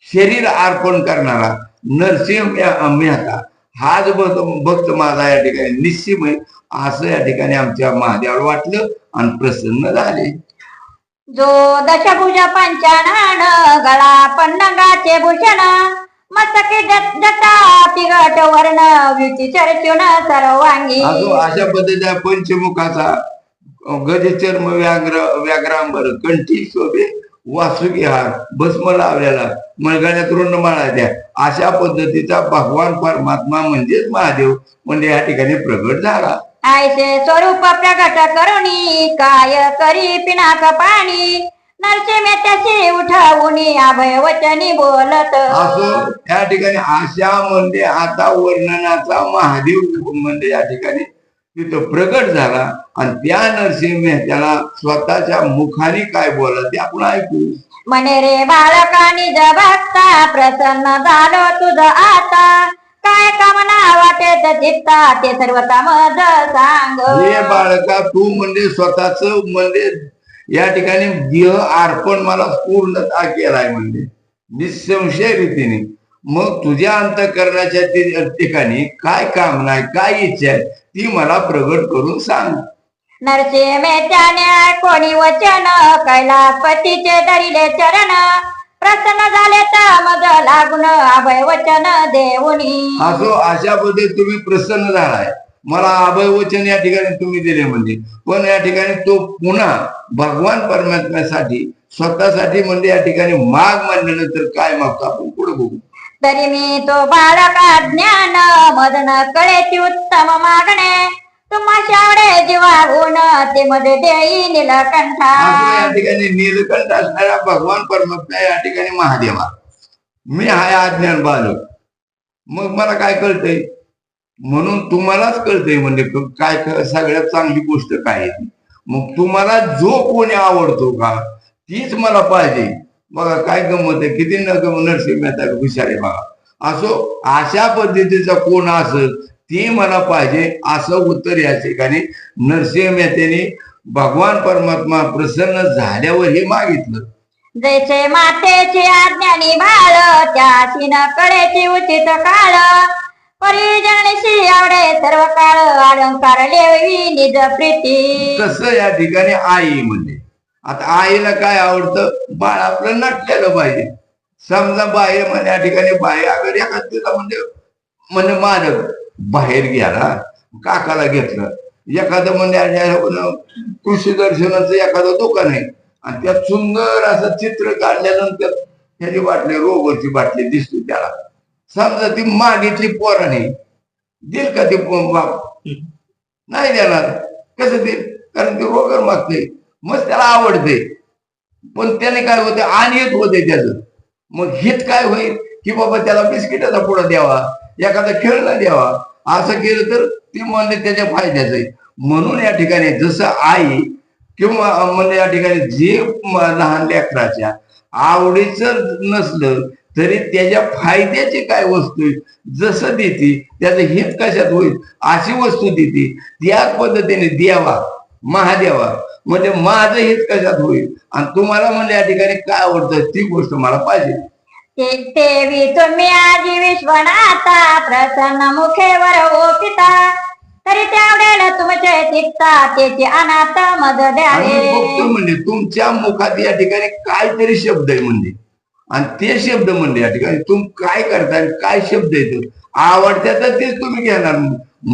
शरीर अर्पण करणारा नरसिंह मेहता हाच भक्त माझा या ठिकाणी निश्चिमय असं या ठिकाणी आमच्या महादेवाला वाटलं आणि प्रसन्न झाले. जो दशभुज पंचानन गळा पन्नगाचे भूषण मस्तके जटा पिगट वर्ण विची चर्चुन सर्वांगी. अशा पद्धतीच्या पंचमुखाचा गजचर्म व्याघ्रांबर कंठी शोभे वासुकी हार भस्म लावलेला मळगण्यात रुंडमाळा द्या अशा पद्धतीचा भगवान परमात्मा म्हणजेच महादेव म्हणजे या ठिकाणी प्रगट झाला. आयसे स्वरूप प्रगट करुणी काय करी पिनाक पाणी नरसे मेत्याशी उठवून अभय वचनी बोलत. असं या ठिकाणी आशा म्हणजे आता वर्णनाचा महादेव म्हणजे या ठिकाणी तिथं प्रगट झाला आणि त्या नरसिंह मेहत्याला स्वतःच्या मुखाने काय बोलला ते आपण ऐकू. म्हणे रे बाळका निज भक्ता प्रसन्न झालो तुझ आता काय कामना वाटेत चित्ता ते सर्व मज सांग. हे बाळका तू म्हणजे स्वतःच म्हणजे या ठिकाणी देह अर्पण मला पूर्णता केलाय म्हणजे निसंशय रीतीने. मग तुझ्या अंतःकरणाच्या ठिकाणी काय कामना आहे काय इच्छा आहे ती मला प्रगट करून सांग. नरसिंह मेत्याने कोणी वचन कैलासपतीचे धरिले चरण प्रसन्न झाले तर मज लागून अभय वचन देऊनी. असो अशा पद्धती तुम्ही प्रसन्न झालाय मला अभय वचन या ठिकाणी तुम्ही दिले म्हणजे. पण या ठिकाणी तो पुन्हा भगवान परमात्म्यासाठी स्वतःसाठी म्हणजे या ठिकाणी माग मांडल्यानंतर काय मागतो आपण पुढे बघू. तरी मी तो बाळका ज्ञान मदन कळेची उत्तम मागणे तुम्हा शावडे जीवाहून ते मध्ये देई नीलकंठा. असं या ठिकाणी नीलकंठ असणारा भगवान परमात्मा या ठिकाणी महादेवा. मी हाय अज्ञान बालक. मग मला काय कळतंय? म्हणून तुम्हालाच कळतंय म्हणजे काय सगळ्यात चांगली गोष्ट काय आहे ती. मग तुम्हाला जो कोणी आवडतो का तीच मला पाहिजे. बघा काय गमत आहे, किती नरसिंह मेहता हुशार आहे बघा. असो अशा पद्धतीचा कोण असेल ती मला पाहिजे असं उत्तर या ठिकाणी नरसिंह मेहतेने भगवान परमात्मा प्रसन्न झाल्यावर हे मागितलं. जैसे मातेची आज्ञानी बाळ त्याशी न कळेची उचित काळ. परिजनशी आवडे सर्व काळ अलंकार लेवी निज प्रीती. तसं या ठिकाणी आई म्हणजे आता आईला काय आवडतं? बाळ आपलं नटलेलं पाहिजे. समजा बाहेर म्हणजे या ठिकाणी बाहेर अगर एखाद्याला म्हणजे माझं बाहेर गेला काकाला घेतलं एखादं म्हणजे कृषी दर्शनाचं एखादं दुकान आहे आणि त्यात सुंदर असं चित्र काढल्यानंतर ह्याची बाटली रोगरची बाटली दिसते त्याला. समजा ती मागितली पोराने देईल का ती बाप? नाही देणार. कसं देईल? कारण ती रोगर मागते मग त्याला आवडते. पण त्याने काय होते आणि येत होते त्याचं. मग हित काय होईल की बाबा त्याला बिस्किटाचा पुडा द्यावा एखादा खेळणा द्यावा. असं केलं तर ती म्हणजे त्याच्या फायद्याचं आहे. म्हणून या ठिकाणी जसं आई किंवा म्हणजे या ठिकाणी जे लहान लेकराच्या आवडीचं नसलं तरी त्याच्या फायद्याची काय वस्तू जसं देते त्याचं हित कशात होईल अशी वस्तू देते त्याच पद्धतीने द्यावा महादेवा. म्हणजे माझं हित कशात होईल आणि तुम्हाला म्हणजे या ठिकाणी काय आवडतं ती गोष्ट मला पाहिजे. देवी तुम्ही आजी विश्वनाथा प्रसन्न मुखेवर ओ पिता. तरी त्यावेळेला तुमचे चित्ता त्याची अनाथ मद द्यावे. म्हणजे तुमच्या मुखात या ठिकाणी काहीतरी शब्द आहे म्हणजे आणि ते शब्द म्हणजे या ठिकाणी तुम्ही काय करताय काय शब्द येतो आवडत्या तर तेच तुम्ही घेणार.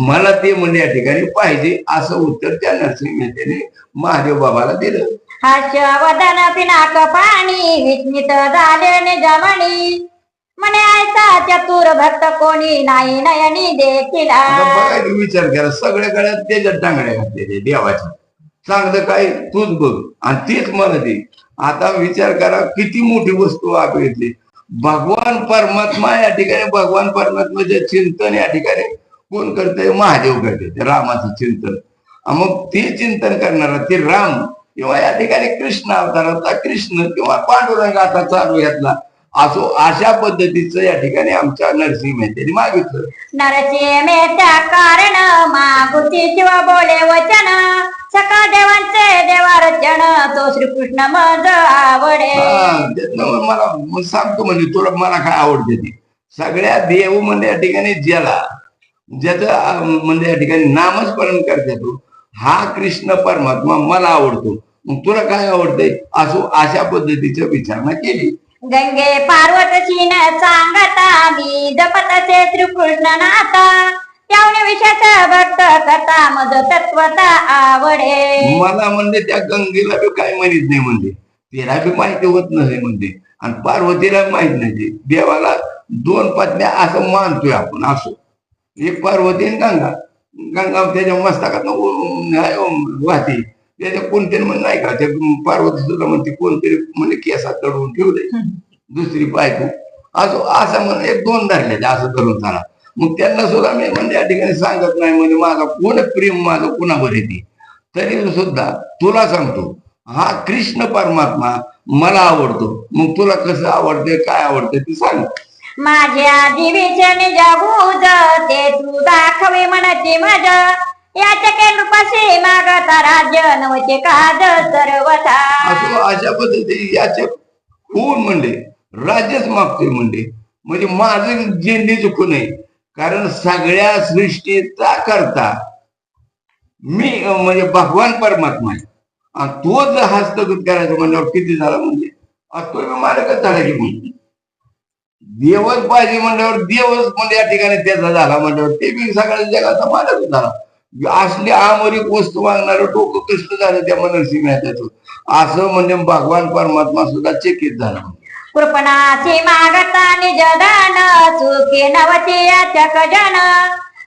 मला ते म्हणजे या ठिकाणी पाहिजे असं उत्तर त्या नरसिंह मेहतेने महादेव बाबाला दिलं. हास्य वदन पिनाक पाणी विस्मित झाले निजमणी. म्हणे आयचा चतुर भक्त कोणी नाही नयनी देखिला. बघायचा विचार केला सगळ्याकडे त्याच्यात टांगड्या घातलेल्या देवाच्या. चांगलं काय तूच बघ आणि तीच मला दे. आता विचार करा किती मोठी वस्तू आपली भगवान परमात्मा या ठिकाणी. भगवान परमात्माचे चिंतन या ठिकाणी कोण करतंय? महादेव करते रामाचं चिंतन. मग ते चिंतन करणारा ते राम किंवा या ठिकाणी कृष्ण अवताराचा कृष्ण किंवा पांडुरंग आता चालू यातला असो अशा पद्धतीचं या ठिकाणी आमच्या नरसिंह मेहतेने मागितलं. नरसिंह मेहता कारण मागुती शिव बोले वचन. सकाळ देवांचे देवारचन तो श्रीकृष्ण मज आवडे. मला सांगतो म्हणजे तुला मला काय आवडते ती सगळ्या देव म्हणजे या ठिकाणी ज्याचं म्हणजे या ठिकाणी नामस्मरण करते तो हा कृष्ण परमात्मा मला आवडतो. मग तुला काय आवडतंय असो अशा पद्धतीची विचारणा केली. गंगे पार्वतीची न सांगता मी जपतसे श्रीकृष्ण नाथा. त्यावने विषयात भक्त कथा मज तत्वता आवडे. मला म्हणजे त्या गंगेला बी काय माहित नाही म्हणजे तिला बी माहिती होत नसे म्हणजे आणि पार्वतीला माहित नाही. देवाला दोन पत्न्या असं मानतोय आपण. असो एक पार्वती आणि गंगा. गंगा त्याच्या मस्तकात वाहते त्याच्या कोणतरी म्हण नाही का त्या पार्वती सुद्धा म्हणते कोणतरी म्हणजे केसात दडवून ठेवले दुसरी बायको असो असं म्हणून एक दोन धरले असं धरून झाला. मग त्यांना सुद्धा मी म्हणजे या ठिकाणी सांगत नाही म्हणजे माझा कोण प्रेम माझं कोणावर येते. तरी सुद्धा तुला सांगतो हा कृष्ण परमात्मा मला आवडतो. मग तुला कसं आवडते काय आवडते ते सांग. माझ्या जीवीचे निज भूज ते तू दाखवे मनाची मज. याच्या केंद्रपाशी मागता राज्य नवचे काज सर्वथा. अशा पद्धती याचे खून म्हणजे राज्यच मागतोय म्हणजे माझं जेंडी चुकू नये. कारण सगळ्या सृष्टीचा करता मी म्हणजे भगवान परमात्मा आहे. तो जर हस्तगत करायचं म्हणल्यावर किती झाला म्हणजे तो मालकच झाला की म्हणजे देवच पाहिजे म्हणल्यावर देवच म्हणजे या ठिकाणी त्याचा झाला म्हणल्यावर ते बी सगळ्या जगाचा मालकच झाला. असली आमरिक वस्तू मागणारं डोकं कृष्ण झालं त्या नरसिंह मेहत्याचं असं म्हणजे भगवान परमात्मा सुद्धा चकित झाला. कृपणाची मागता निज दान चुकी नवती याचक जन.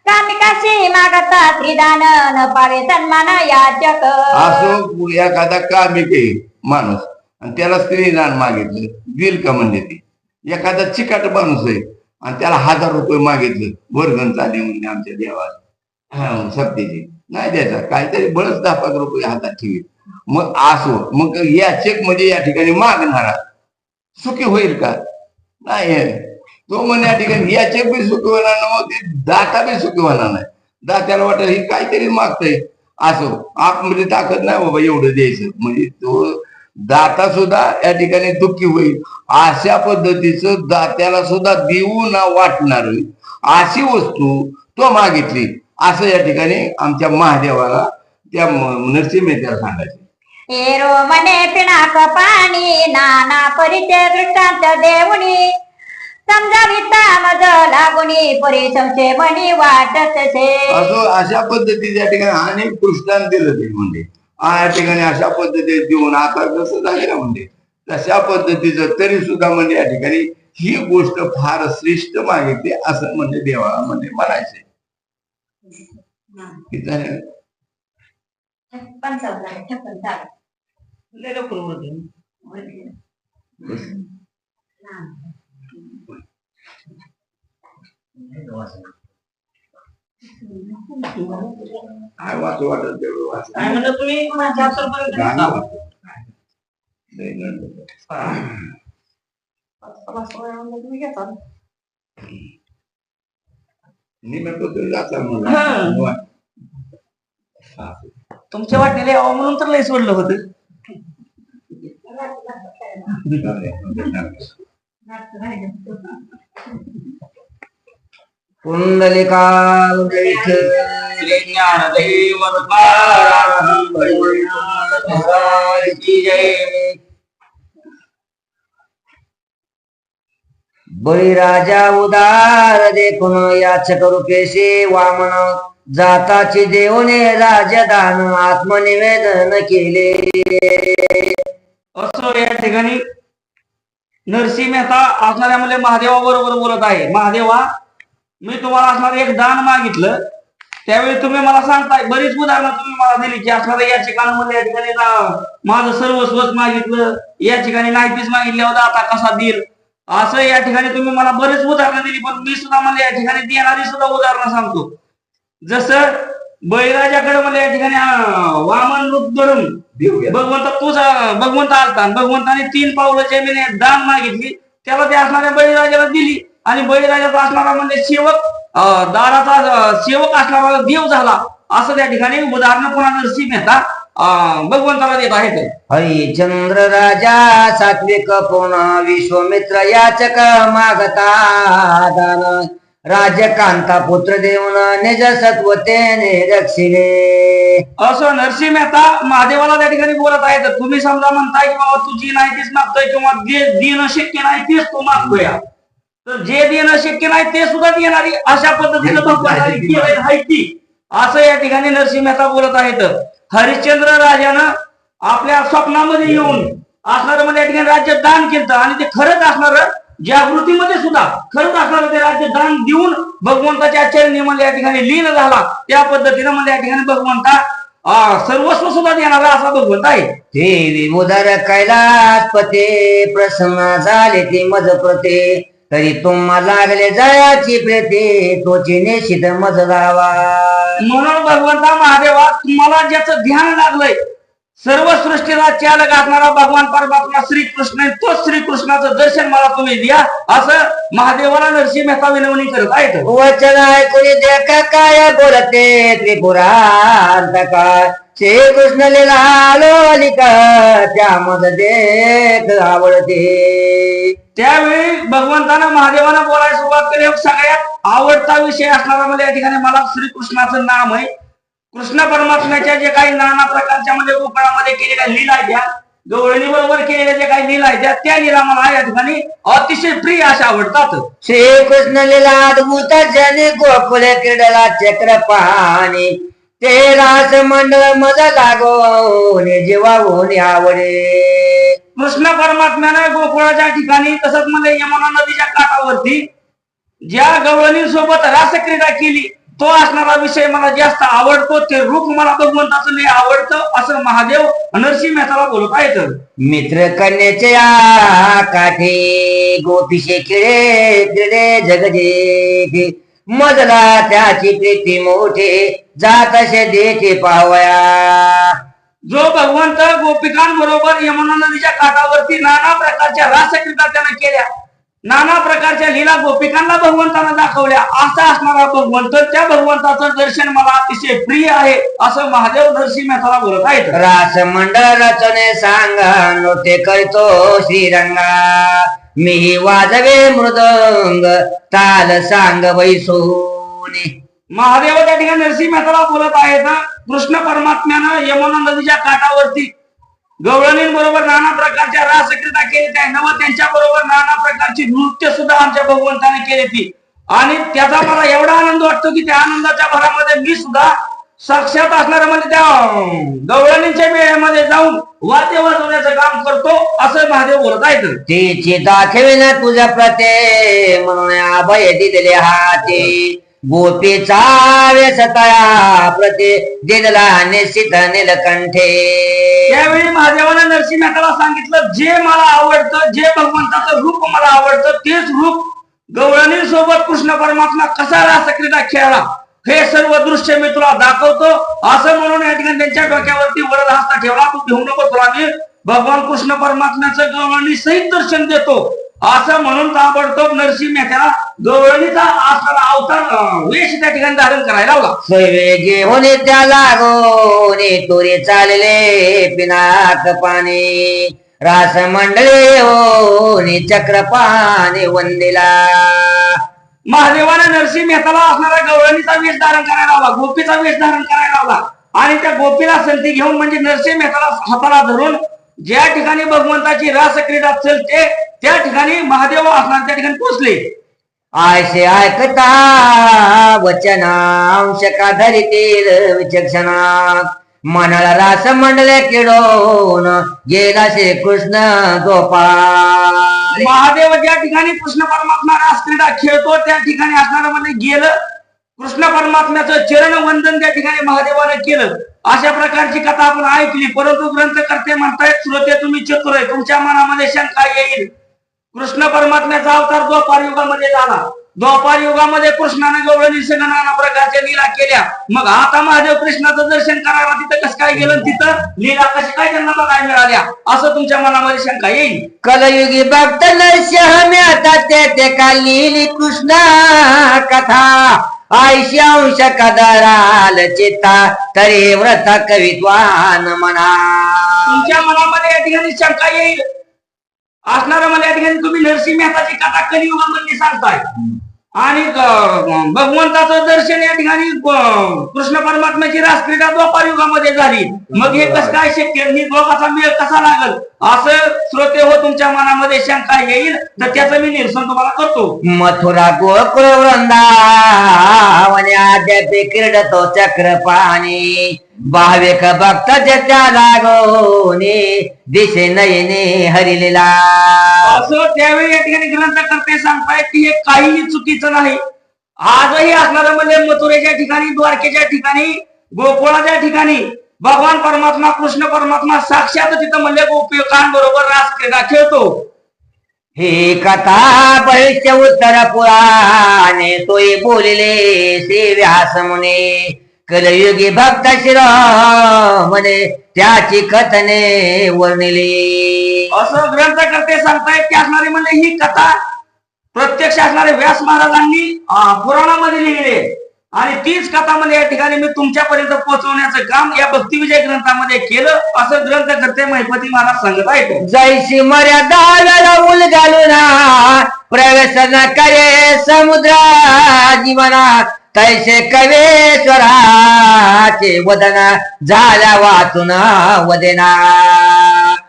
कामिकाशी मागता त्रिदान न पावे सन्मान याचक असो एखादा कामिक आहे माणूस आणि त्याला स्त्रीदान मागितलं दिल का म्हणजे ती एखादा चिकाट माणूस आहे आणि त्याला 1000 रुपये मागितलं वर्गण चालली म्हणजे आमच्या देवाला सप्तेची नाही द्यायचा काहीतरी बळच 10-5 रुपये हातात ठेवी मग असो मग या चेक मध्ये या ठिकाणी मागणारा सुखी होईल का नाही तो म्हणे या ठिकाणी या चेक बी सुखी होणार नाही दाता बी सुखी होणार नाही दात्याला वाटेल ही काहीतरी मागतंय असो आपमध्ये ताकद नाही बाबा एवढं द्यायचं म्हणजे तो दाता सुद्धा या ठिकाणी दुःखी होईल अशा पद्धतीचं दात्याला सुद्धा देऊ ना वाटणार अशी वस्तू तो मागितली असं या ठिकाणी आमच्या महादेवाला त्या नरसिंह सांगायचे एरो मने पिणाक पाणी नाना परिचय दृष्टांत देऊनी समजाविता मज लागुनी परी संशय म्हणी वाटत से असो अशा पद्धतीने या ठिकाणी अनेक दृष्टांत दिलं ते म्हणजे या ठिकाणी अशा पद्धतीने देऊन आता कसं झालं ना म्हणजे तशा पद्धतीचं तरी सुद्धा म्हणजे या ठिकाणी ही गोष्ट फार श्रेष्ठ मागितली असं म्हणजे देवा म्हणजे म्हणायचे काय वाचू वाटत तेवढं वाच तुम्ही तुमच्या वाटणीला यावं म्हणून तर लय सोडलं होतं पुंडलिकाल बळीराजा उदार देखून याचक रूपेशी वामन जाताची देऊने राजदान आत्मनिवेदन केले असं या ठिकाणी नरसिंह मेहता असणाऱ्या मुले महादेवा बरोबर बोलत आहे महादेवा मी तुम्हाला असणारं एक दान मागितलं त्यावेळी तुम्ही मला सांगताय बरीच उदाहरणं तुम्ही मला दिली की असणाऱ्या या ठिकाणामध्ये या ठिकाणी माझं सर्वस्वच मागितलं या ठिकाणी नाहीतीच मागितले होता आता कसा देईल असं या ठिकाणी तुम्ही मला बरेच उदाहरणं दिली पण मी सुद्धा मला या ठिकाणी देणारी सुद्धा उदाहरणं सांगतो जसं बळीराजाकडे मला या ठिकाणी वामन रूप धरून भगवंत तुझा भगवंत आलता भगवंताने 3 पावलं जमीन दान मागितली त्याला ते असणाऱ्या बळीराजाला दिली आणि बळीराजाचा असणारा म्हणजे सेवक दाराचा सेवक असणारा देव झाला असं त्या ठिकाणी उदाहरण पुन्हा नरसिंह मेहता भगवंताला देत आहेत हरिचंद्र राजा सात्विक पुन्हा विश्वमित्र याचक मागता दान राजकांता पुत्र देऊन निज सत्वतेने रक्षिले असं नरसिंह मेहता महादेवाला त्या ठिकाणी बोलत आहेत तुम्ही समजा म्हणताय की बाबा तुझी नाही तीच मागतोय किंवा जे देणं शक्य नाही तेच तू मागतोय तर जे देणं शक्य नाही ते सुद्धा देणारी अशा पद्धतीनं भगवंताने केलंय माहिती असं या ठिकाणी नरसिंह मेहता बोलत आहेत हरिश्चंद्र राजानं आपल्या स्वप्नामध्ये येऊन असणार मध्ये या ठिकाणी राज्य दान केलं आणि ते खरंच असणार जागृतीमध्ये सुद्धा खरंच असणार ते राज्य दान देऊन भगवंताच्या चरणी मध्ये या ठिकाणी लीन झाला त्या पद्धतीनं मध्ये या ठिकाणी भगवंता सर्वस्व सुद्धा देणारा असा भगवंत आहे देवी उदर कैलासपते प्रसन्न झाले ते मज प्रते तरी तुम्हा लागले जयाची प्रेते तोची निश्चित मज लावा म्हणून भगवंता महादेवा तुम्हाला ज्याचं ध्यान लागलंय सर्व सृष्टीला चालक असणारा भगवान परमात्मा श्रीकृष्ण तोच श्रीकृष्णाचं दर्शन मला तुम्ही द्या असं महादेवाला नरसिंह मेहता विनवणी करत आहेत वचन ऐकून देखा काय बोलते त्रिपुरांत काय श्रीकृष्ण लीला लोलिका त्यामध्ये देख आवडते त्यावेळी भगवंतानं महादेवानं बोलायला सुरुवात केली सगळ्यात आवडता विषय असणारा मला या ठिकाणी मला श्रीकृष्णाचं नाम आहे कृष्ण परमात्म्याच्या जे काही नाना प्रकारच्या मध्ये गोकुळामध्ये केलेल्या लीला आहेत त्या गवळणी बरोबर केलेल्या जे काही लीला आहेत त्या लीला मला या ठिकाणी अतिशय प्रिय अशा आवडतात श्रीकृष्ण लीला अद्भुत जने गोकुळे क्रीडला चक्र पाणी ते रास मंडळ मज लागो जीवाहून आवडे कृष्ण परमात्म्याने गोकुळाच्या ठिकाणी तसंच म्हणजे यमुना नदीच्या काठावरती ज्या गवळणी सोबत रासक्रीडा केली तो असणारा विषय मला जास्त आवडतो, ते रूप मला भगवंताचं लय आवडतं असं महादेव नरसिंह मेहताला बोलत आहेत. मित्र कन्याच्या काठी गोपीशे किडे क्रीडे जगजे मजला त्याची प्रीती मोठे जातशे देते पावया. जो भगवंत गोपिकांबरोबर यमुना नदीच्या काठावरती नाना प्रकारच्या रासक्रीडा त्यानं केल्या, नाना प्रकारच्या लीला गोपिकांना भगवंतानं दाखवल्या, असा असणारा भगवंत, त्या भगवंताचं दर्शन मला अतिशय प्रिय आहे असं महादेव नरसिंह मेहताला बोलत आहेत. रास मंडळ रचने सांगा नोते करतो श्रीरंगा मी वाजवे मृदंग ताल सांग वैसोनी. महादेव त्या ठिकाणी नरसिंह मेहताला बोलत आहेत. कृष्ण परमात्म्यानं यमुना नदीच्या काठावरती गवळणींबरोबर नाना प्रकारच्या रासक्रीडा केली आहे व त्यांच्या बरोबर नाना प्रकारची नृत्य सुद्धा आमच्या भगवंताने केली ती, आणि त्याचा मला एवढा आनंद वाटतो की त्या आनंदाच्या भरामध्ये मी सुद्धा साक्षात असणाऱ्या म्हणजे त्या गवळणींच्या वेळेमध्ये जाऊन वाद्य वाजवण्याचं काम करतो असं महादेव बोलत आहेत. तिची दाखविन तुझ्या प्रते म्हणून अभय दिलेले हाती गोपीचा वेसतया प्रते दिला निश्चित नीलकंठे. त्यावेळी महादेवानं नरसिंह मेहताला सांगितलं, जे मला आवडतं, जे भगवंताचं रूप मला आवडतं तेच रूप गवळणींसोबत कृष्ण परमात्मा कसा रासक्रीडा खेळला हे सर्व दृश्य मी तुला दाखवतो असं म्हणून या ठिकाणी त्यांच्या डोक्यावरती वरद हस्त ठेवला. तू घेऊ नको, तुला मी भगवान कृष्ण परमात्म्याचं गवळणी सहित दर्शन देतो असं म्हणून ताबडतोब नरसिंह मेहताला गवळणीचा असणारा अवतार वेश त्या ठिकाणी धारण करायला लावला. सोयवे घेऊन त्या लागोने तुरे चालले पिनाक पाणी रास मंडळे ओनी चक्रपाणी वंदिला. महादेवाने नरसिंह मेहताला असणारा गवळणीचा वेश धारण करायला लावला, गोपीचा वेश धारण करायला लावला, आणि त्या गोपीला संधी घेऊन म्हणजे नरसिंह मेहताला हाताला धरून ज्या ठिकाणी भगवंताची रासक्रीडा चलते त्या ठिकाणी महादेव असणार त्या ठिकाणी पोहोचले. आयसे ऐकता वचनांश का धरितील विचक्षणा मनाला रास मंडले किडोन गेला श्री कृष्ण गोपाळ. महादेव ज्या ठिकाणी कृष्ण परमात्मा रासक्रीडा खेळतो त्या ठिकाणी असणारा मध्ये गेलं, कृष्ण परमात्म्याचं चरण वंदन त्या ठिकाणी महादेवाने केलं. अशा प्रकारची कथा आपण ऐकली, परंतु ग्रंथकर्ते म्हणतायत श्रोते तुम्ही चतुर आहे, तुमच्या मनामध्ये शंका येईल. कृष्ण परमात्म्याचा अवतार द्वापार युगामध्ये झाला, द्वापार युगामध्ये कृष्णाने गवळणी संग नाना प्रकारच्या लीला केल्या, मग आता महादेव कृष्णाचं दर्शन करायला तिथं कसं काय गेलं, तिथं लीला कशी काय त्यांना बघायला मिळाल्या असं तुमच्या मनामध्ये शंका येईल. कलयुगी भक्त नरसिंह आता ते का लिहिली कृष्ण कथा आयशी अंश कदराल चित्ता तरी व्रत कवित्वान म्हणा. तुमच्या मनामध्ये या ठिकाणी शंका येईल असणारा मला या ठिकाणी तुम्ही नरसिंह मेहताची कथा कलियुगामध्ये सांगताय आणि भगवंताचं दर्शन या ठिकाणी कृष्ण परमात्म्याची रासक्रीडा द्वापार युगामध्ये झाली, मग हे कसं काय शक्य, ही दोघाचा मेळ कसा लागल असं श्रोते हो तुमच्या मनामध्ये शंका येईल, तर त्याचं मी निरसन तुम्हाला करतो. मथुरा गोकुळ वृंदावन अद्याप क्रीडतो चक्रपाणी भाविक भक्त त्या लागोने दिसे नयने हरिलीला. असं त्यावेळी या ठिकाणी ग्रंथकर्ते सांगतायत की हे काहीही चुकीचं नाही. आजही असणारं म्हणजे मथुरेच्या ठिकाणी, द्वारकेच्या ठिकाणी, गोकुळाच्या ठिकाणी भगवान परमात्मा कृष्ण परमात्मा साक्षात तिथं म्हणजे गोपिकांबरोबर रासक्रीडा खेळतो. ही कथा भविष्य उत्तर पुराणे तोय बोलिले श्री व्यास मुने कलयुगी भक्त शिरोमणे त्याची कथने वर्णिली. असं ग्रंथकर्ते सांगतायत की असणारी म्हणजे ही कथा प्रत्यक्ष असणारे व्यास महाराजांनी पुराणामध्ये लिहिलेली आहे, आणि तीच कथा म्हणजे या ठिकाणी मी तुमच्यापर्यंत पोहोचवण्याचं काम या भक्तिविजय ग्रंथामध्ये केलं असं ग्रंथकर्ते महिपती महाराज सांगत आहेत. जैसी मर्यादा उल घालून प्रवेश न करे समुद्रा जीवना तैसे कवेश्वराचे वदना झाल्या वाचून वदेना.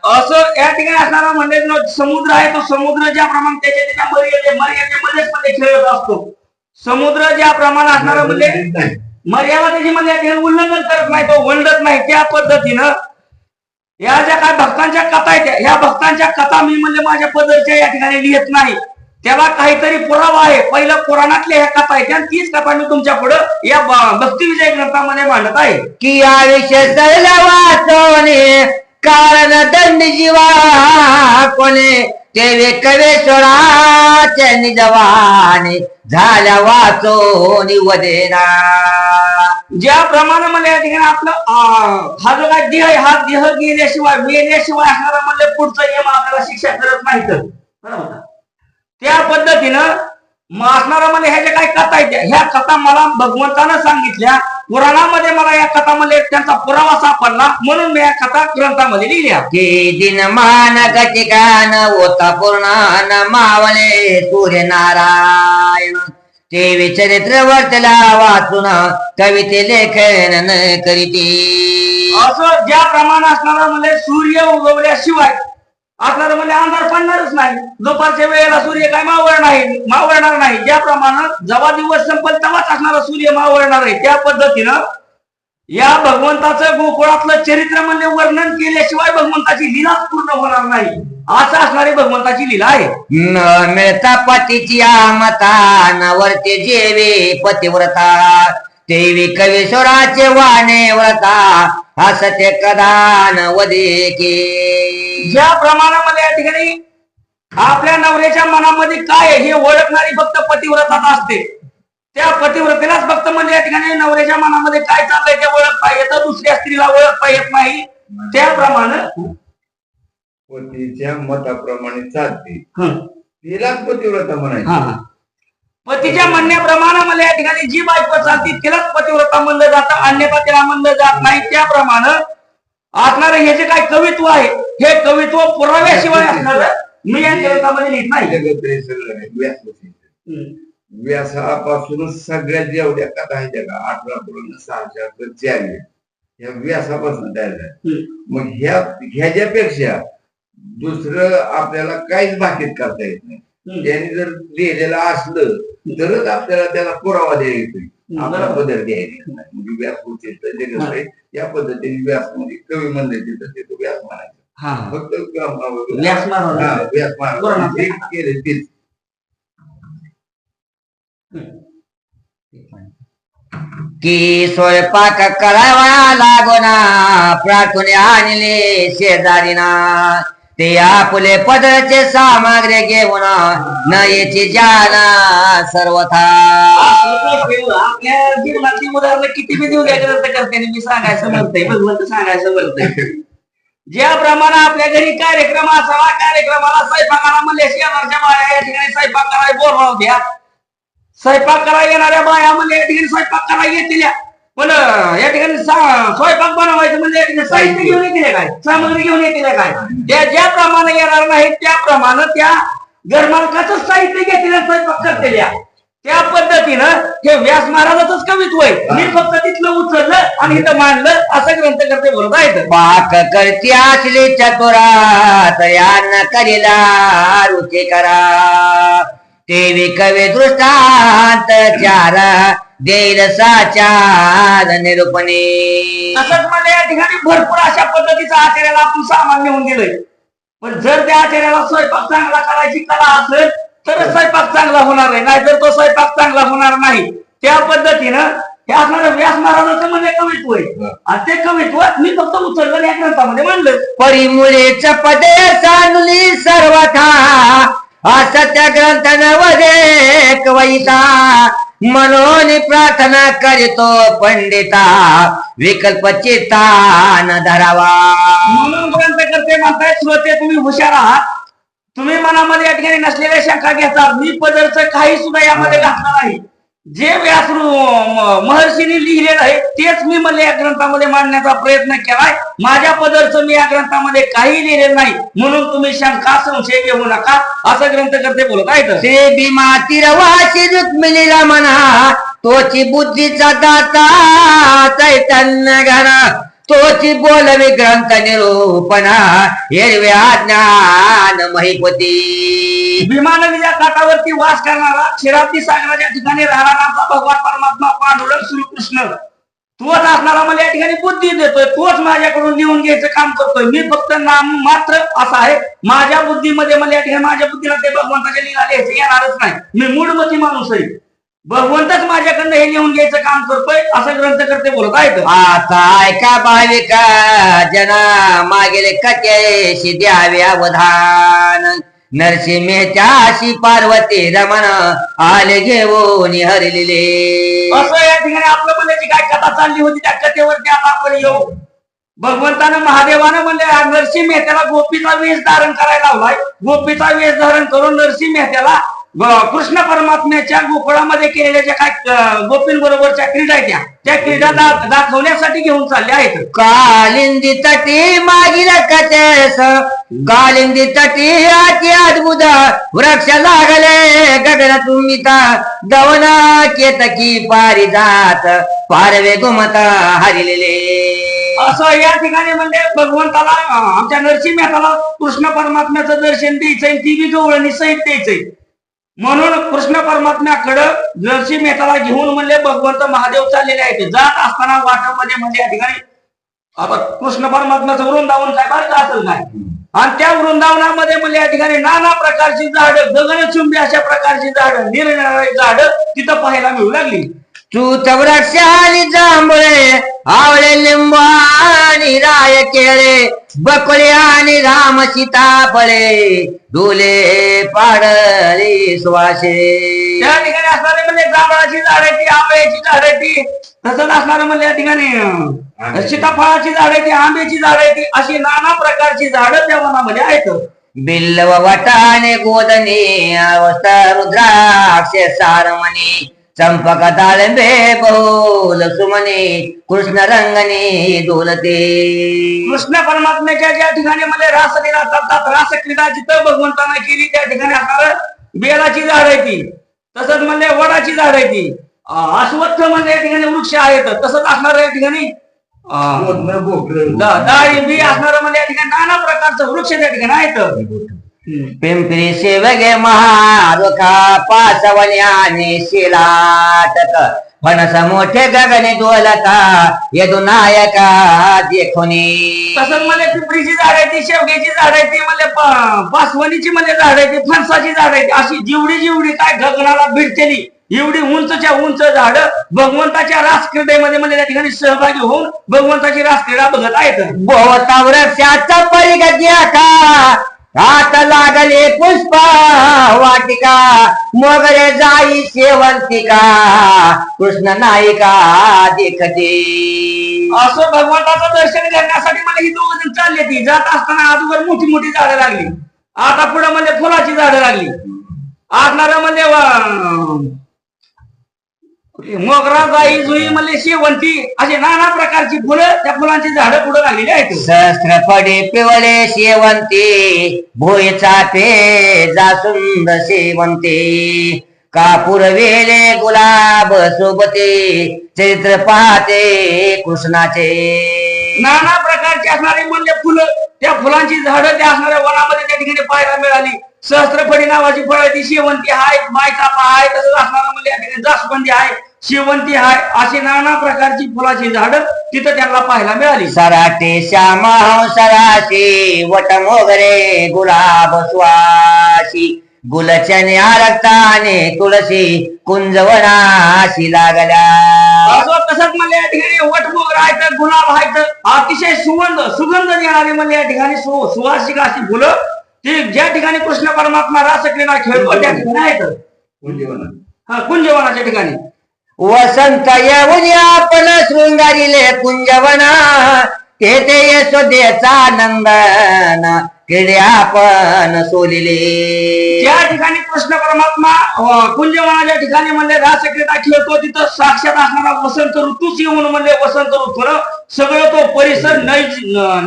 असं या ठिकाणी असणारा म्हणजे समुद्र आहे, तो समुद्र ज्या प्रमाणे त्याच्या मर्यादेमध्येच मध्ये खेळत असतो. समुद्र ज्या प्रमाणे असणारा म्हणजे मर्यादा त्याची मध्ये या ठिकाणी उल्लंघन करत नाही, तो वंडत नाही. त्या पद्धतीनं या ज्या काय भक्तांच्या कथा आहेत ह्या भक्तांच्या कथा मी म्हणजे माझ्या पदरच्या या ठिकाणी लिहित नाही, त्याला काहीतरी पुरावा आहे. पहिलं पुराणातल्या ह्या कथा आहेत आणि तीच कथा मी तुमच्या पुढे या भक्ती विजय ग्रंथामध्ये मांडत आहे. की आयुष्य सरला वाचवणे कारण दंड जीवा कोणे ते कवेश्वराच्या निजवाने झाल्या वाचोनी वदेना. ज्याप्रमाणे मला या ठिकाणी आपलं हा जो काय देह आहे, हा देह गेल्याशिवाय मेल्याशिवाय असणारा म्हणजे पुढचं नियम आपल्याला शिक्षा करत नाहीत. बरोबर. त्या पद्धतीनं असणारा म्हणजे ह्या ज्या काही कथा आहेत ह्या कथा मला भगवंतानं सांगितल्या. पुराणामध्ये मला या कथामध्ये त्यांचा पुरावा सापडला म्हणून मी या कथा ग्रंथामध्ये लिहिल्या. की दिनमान गतिकान होता पूर्णान मावळे सूर्य नारायण ते चरित्र वर्तला वाचून कविते लेखन करीती. असं ज्या प्रमाणे असणारा म्हणजे सूर्य उगवल्याशिवाय आपल्याला म्हणजे अंधार पडणारच नाही. दुपारच्या वेळेला सूर्य काय मावळणार नाही. ज्याप्रमाणे जेव्हा दिवस संपल तेव्हाच असणारा सूर्य मावळणार आहे. त्या पद्धतीनं या भगवंताचं गोकुळातलं चरित्र म्हणजे वर्णन केल्याशिवाय भगवंताची लीला पूर्ण होणार नाही. असं असणारी भगवंताची लीला आहे. न मिळता पतीची मता न वरते जेवे पतिव्रता देवी कवीश्वराचे वाणे व्रता हसते कदान वदे की. ज्याप्रमाणे मला या ठिकाणी आपल्या नवऱ्याच्या मनामध्ये काय आहे हे ओळखणारी फक्त पतिव्रताच असते. त्या पतिव्रतेलाच फक्त म्हणजे या ठिकाणी नवऱ्याच्या मनामध्ये काय चाललंय ते ओळखता येतं. दुसऱ्या स्त्रीला ओळखता येत नाही. त्याप्रमाणे पतीच्या मताप्रमाणे चालते तिलाच पतिव्रता म्हणायची. पतीच्या म्हणण्याप्रमाणे मला या ठिकाणी जी बायको चालती तिलाच पतिव्रता म्हणलं जातं, अन्यथा तिला म्हणलं जात नाही. त्याप्रमाणे असणारं हे जे काय कवित्व आहे हे कवित्व पुराव्याशिवाय असणार मी या ग्रंथामध्ये लिहित नाही. व्यासापासूनच सगळ्यात जेवढ्या कथा आहेत त्या 18 पूर्ण 6 या व्यासापासून तयार झाल्या. मग ह्याच्यापेक्षा दुसरं आपल्याला काहीच भाकीत करता येत नाही. त्यांनी जर लिहिलेलं असलं तरच आपल्याला त्याला पुरावा द्यायला येतोय. आपला बदल द्यायला नाही. म्हणजे व्यास होते या पद्धतीने व्यास म्हणजे कवी म्हणले तिथं ते तो व्यास म्हणायचा. फक्त व्यास केले तेच. की स्वयंपाक करावा लागोना प्रार्थने आणले शेजारीना ते आपुले पदरचे सामग्री घेऊन न याची जाना सर्वथा. आपल्या जीवनातली उदाहरणं किती बी देऊ द्या ग्रंथ करते मी सांगायचं म्हणतंय भगवंत सांगायचं म्हणतंय. ज्याप्रमाणे आपल्या घरी कार्यक्रम असावा कार्यक्रमाला स्वयंपाकाला म्हणले शेजारच्या बाया या ठिकाणी स्वयंपाक करायला बोलवा होत्या. स्वयंपाक करायला येणाऱ्या बाया म्हणजे या ठिकाणी स्वयंपाक करायला येतील. पण या ठिकाणी स्वयंपाक बनवायचं म्हणजे साहित्य घेऊन येतील काय सामग्री घेऊन येतील काय त्या ज्याप्रमाणे येणार नाही त्याप्रमाणे त्या घरमालकाचं साहित्य घेतील स्वयंपाक करतील. त्या पद्धतीनं हे व्यास महाराजाचंच कवित्व आहे. मी फक्त तिथलं उचललं आणि इथं मांडलं असं ग्रंथ करते बोलत आहेत. पाक करती असली चतुरा तयान करीला रुची करा ते कवी दृष्टांत चार देईल साचार निरूपणे. तसंच मला या ठिकाणी भरपूर अशा पद्धतीचा आचार्याला आपण सामान्य होऊन गेलोय. पण जर त्या आचार्याला स्वयंपाक चांगला करायची कला असेल तर स्वयंपाक चांगला होणार नाही. नाहीतर तो स्वयंपाक चांगला होणार नाही. त्या पद्धतीनं हे असणारं व्यास महाराजांचं म्हणजे कवित्व आहे. आणि ते कवित्व मी फक्त उचललं या ग्रंथामध्ये मांडलं. परिमुळेच पदे सांगली सर्वथा असत्य ग्रंथ नवदे कविता मनोनी प्रार्थना करीतो पंडिता विकल्प चित्ता न धरावा. म्हणून ग्रंथ करते म्हणताय श्रोते तुम्ही हुशार आहात. तुम्ही मनामध्ये या ठिकाणी नसलेल्या शंका घेता. मी पदरचं काही सुद्धा यामध्ये घातलं नाही. जे व्यास महर्षींनी लिहिलेलं आहे तेच मी मला या ग्रंथामध्ये मांडण्याचा प्रयत्न केलाय. माझ्या पदरचं मी या ग्रंथामध्ये काही लिहिलेलं नाही. म्हणून तुम्ही शंका संशय घेऊ नका असं ग्रंथ करते बोलत आहेत. श्री भीमा तिरवाशी रुक्मिणीला म्हणा तोची बुद्धीचा दाता चैतन्य घना तोची बोलवी ग्रंथ निरूपणा हिरव्या ज्ञान महिपती. भीमा नदीच्या काठावरती वास करणारा क्षीराब्दी सागराच्या ठिकाणी राहणारा भगवान परमात्मा पांडुरंग श्रीकृष्ण तोच असणारा मला या ठिकाणी बुद्धी देतोय, तोच माझ्याकडून लिहून घ्यायचं काम करतोय. मी फक्त नाम मात्र असं आहे. माझ्या बुद्धीमध्ये मला या ठिकाणी माझ्या बुद्धीला ते भगवंताच्या लीला लिहायचं येणारच नाही. मी मूढमती माणूस आहे. भगवंतच माझ्याकडनं हे लिहून घ्यायचं काम करतोय असं ग्रंथकर्ते बोलत आहेत. आता ऐका भाविका जना मागेले कथेशी द्यावे अवधान. नरसिंहेच्याशी पार्वती रमण आले घेऊन हरलेले. असं या ठिकाणी आपलं म्हणण्याची काय कथा चालली होती त्या कथेवरती आता आपण येऊ. भगवंतानं महादेवानं म्हणले नरसिंह मेहत्याला गोपीचा वेश धारण करायला लावलाय. गोपीचा वेश धारण करून नरसिंह मेहत्याला कृष्ण परमात्म्याच्या गोकुळामध्ये केलेल्या ज्या काय गोपींबरोबरच्या क्रीडा आहेत त्या क्रीडा दाखवण्यासाठी घेऊन चालले आहेत. कालिंदी तटी मागील कथेस कालिंदी तटी अति अद्भुत वृक्ष लागले गगन तुमिता दवना केतकी पारिजात पारवे गुमता हरिलेले. असं या ठिकाणी म्हणजे भगवंताला आमच्या नरसिंह मेहताला कृष्ण परमात्म्याचं दर्शन द्यायचंय, ती बी गवळणी सहित द्यायचंय. म्हणून कृष्ण परमात्म्याकडं नरसिंह मेहताला घेऊन म्हणले भगवंत महादेव चाललेले आहेत. जात असताना वाटामध्ये म्हणजे या ठिकाणी आता कृष्ण परमात्म्याचं वृंदावन काय बारकं असेल काय, आणि त्या वृंदावनामध्ये म्हणजे या ठिकाणी नाना प्रकारची झाडं, गगनचुंबी अशा प्रकारची झाडं, निरनिराळी झाडं तिथं पाहायला मिळू लागली. तूत वृक्ष आणि जांभळे आवळे लिंबू आणि राय केळे बकळे आणि राम सीताफळे डोले पाडले सुवासे. त्या ठिकाणी असणारे म्हणजे जांभळाची झाड आहे ती, आंब्याची झाड आहे ती, तसंच असणारं म्हणजे या ठिकाणी सीताफळाची झाड आहे ती, आंब्याची झाड आहे ती, अशी नाना प्रकारची झाडं त्या वनामध्ये आहेत. बिल्व वटाने गोदने अवस्था रुद्राक्ष सारमणी चंपक दाळंबे बहुल सुमने कृष्ण रंगने डोलते. कृष्ण परमात्म्याच्या ज्या ठिकाणी म्हणजे रासलीला चालतात, रासक्रीडा जिथं भगवंतानं केली त्या ठिकाणी असणार बेलाची झाड आहे ती, तसंच म्हणजे वडाची झाड आहे ती, अश्वत्थ म्हणजे या ठिकाणी वृक्ष आहेत, तसंच असणार या ठिकाणी डाळिंबी असणार म्हणजे या ठिकाणी नाना प्रकारचं वृक्ष त्या ठिकाणी आहेत. पिंपरी सेवगे महारुखा पासवण्याने शिलाटक फणस मोठे गगने डोलता यदु नायका देखोनी. तसंच म्हणजे पिंपरीची झाड आहे ती, शेवग्याची झाड आहे ती, म्हणजे पासवणीची म्हणजे झाड आहे ती, फणसाची झाड आहे ती, अशी जेवढी जेवढी काय गगनाला भिडतेली एवढी उंचच्या उंच झाड भगवंताच्या रासक्रीडेमध्ये म्हणजे त्या ठिकाणी सहभागी होऊन भगवंताची रासक्रीडा बघत आहेत. भोवता वृक्षाचा परिगत्या का हात लागले पुष्पा वाटिका मोगरे जाई शेवंतिका कृष्ण नायिका देखते. असं भगवंताचं दर्शन घेण्यासाठी मला ही दोघ जण चालले ती. जात असताना अगोदर मोठी मोठी झाडं लागली, आता पुढे म्हणजे फुलाची झाडं लागली. असणारं म्हणजे मोगरा जाई जुई म्हणजे शेवंती अशी नाना प्रकारची फुलं त्या फुलांची झाडं पुढे लागलेली आहेत. सहस्त्र पडे पिवळे शेवंते भोय चापे जासुंद शेवंते कापूर वेले गुलाब सोबते चैत्र पाहते कृष्णाचे. नाना प्रकारची असणारी म्हणजे फुलं, त्या फुलांची झाडं त्या असणाऱ्या वनामध्ये त्या ठिकाणी पाहायला मिळाली. सहस्त्रफळी नावाची फळं ती शेवंती आहे, मायचापा आहे, तसंच असणारा म्हणजे या ठिकाणी जास्वंदी आहे, शेवंती आहे, अशी नाना प्रकारची फुलाची झाडं तिथं त्यांना पाहायला मिळाली. सराटे श्यामा सराशी वट मोगरे गुलाब सुवासी गुलचने रक्ताने तुळशी कुंजवनाशी लागल्या. तसंच म्हणजे या ठिकाणी वटमोगरा आहेत, गुलाब आहेत, अतिशय सुगंध देणारी म्हणजे या ठिकाणी सुवासिक अशी फुलं ती ज्या ठिकाणी कृष्ण परमात्मा रासक्रीडा खेळतो त्या ठिकाणी आहेत. कुंजवनाच्या ठिकाणी वसंत येऊन आपण शृंगारिले कुंजवना तेथे यशोदेचा नंदन क्रीडे आपण सोलिले. त्या ठिकाणी कृष्ण परमात्मा कुंजवनाच्या ठिकाणी म्हणजे रासक्रीडा खेळतो तिथं साक्षात असणारा वसंत ऋतूच येऊन म्हणजे वसंत ऋतू सगळं तो परिसर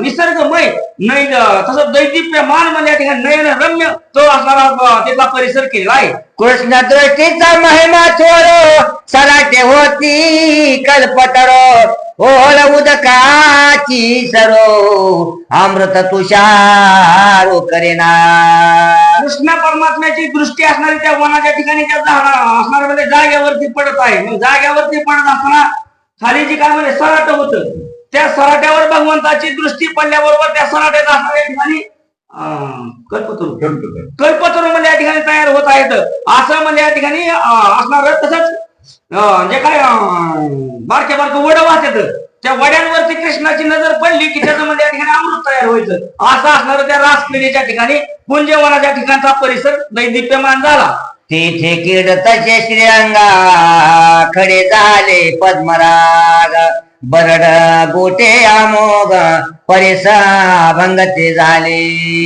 निसर्गमय तसं दैदिप्यमान म्हणजे या ठिकाणी नयन रम्य तो असणारा तिथला परिसर केला आहे. कृष्ण दृष्टीचा महिमा थोरो सराटे होती कल्पतरो ओळ उदकाची सरो अमृत तुषार करेना. कृष्ण परमात्म्याची दृष्टी असणारी त्या वनाच्या ठिकाणी त्या असणाऱ्या म्हणजे जाग्यावरती पडत आहे. जाग्यावरती पडत असताना खाली जी ठिकाणी म्हणजे सराट होतं. त्या सराट्यावर भगवंताची दृष्टी पडल्याबरोबर त्या सराट्यात असणाऱ्या ठिकाणी कल्पतरू म्हणजे या ठिकाणी तयार होत आहेत. असं म्हणजे या ठिकाणी असणार. तसंच जे काय बारक्या बारक्या वड वाहतात त्या वड्यांवरती कृष्णाची नजर पडली की त्याचं म्हणजे या ठिकाणी अमृत तयार व्हायचं. असं असणार त्या रासक्रीडेच्या ठिकाणी कुंजवनाच्या ठिकाणचा परिसर दैदिप्यमान झाला. तिथे कीड तसे श्रीरंगा खडे झाले पद्मराग बरड गोटे अमोघ परिसा भंगते झाले.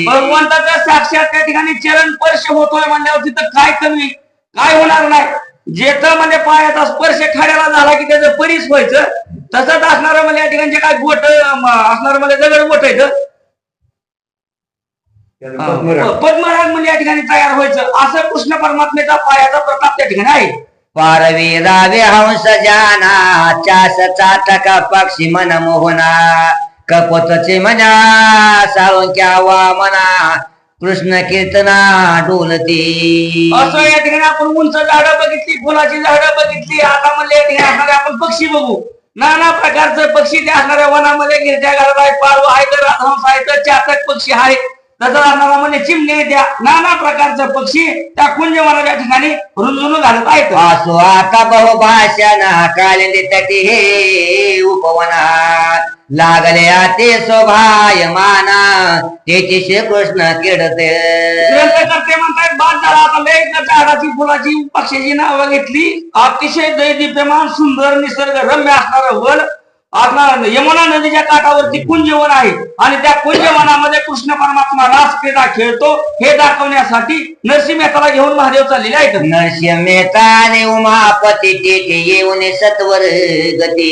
भगवंताचा साक्षात त्या ठिकाणी चरण स्पर्श होतोय म्हणल्यावर तिथं काय कमी काय होणार नाही. जेथं म्हणजे पायाचा स्पर्श खाड्याला झाला की त्याचं परीस व्हायचं. तसंच असणार म्हणजे या ठिकाणी काय गोट असणार म्हणजे दगड गोटायचं पद्मराग म्हणजे या ठिकाणी तयार व्हायचं. असं कृष्ण परमात्मेचा पायाचा प्रताप त्या ठिकाणी आहे. पारवी रावे हंस जाना चास चाटका पक्षी मन मोहना कपोतचे मना साळुंक्या वामना कृष्ण कीर्तना डोलती. असं या ठिकाणी आपण उंच झाडं बघितली फुलाची झाडं बघितली. आता म्हणजे या ठिकाणी असणारे आपण पक्षी बघू. नाना प्रकारचे पक्षी त्या असणाऱ्या वनामध्ये गिरत्या घालत आहेत. पारवा आहेत राजहंस आहेत चातक पक्षी आहेत. तसं असणारा म्हणजे चिमणे त्या नाना प्रकारचे पक्षी त्या कुंजवनाच्या ठिकाणी रुंजून घालत आहेत. असो आता बहुभाषण कालिंदी तटी हे उपवना लागले आते शोभायमाना तेची श्रीकृष्ण किडते. ग्रंथकर्ते म्हणतात बाद झाला आता लय झाडाची फुलाची पक्ष्याची नावं घेतली. अतिशय दैदिप्यमान सुंदर निसर्ग रम्य असणारं वन असणार यमुना नदीच्या काठावरती कुंजवन आहे. आणि त्या कुंजवनामध्ये कृष्ण परमात्मा रास क्रीडा खेळतो हे दाखवण्यासाठी नरसिंह मेहताला घेऊन महादेव चाललेले आहेत. नरसिंह मेहताने उमापती तेथे येऊन सत्वर गती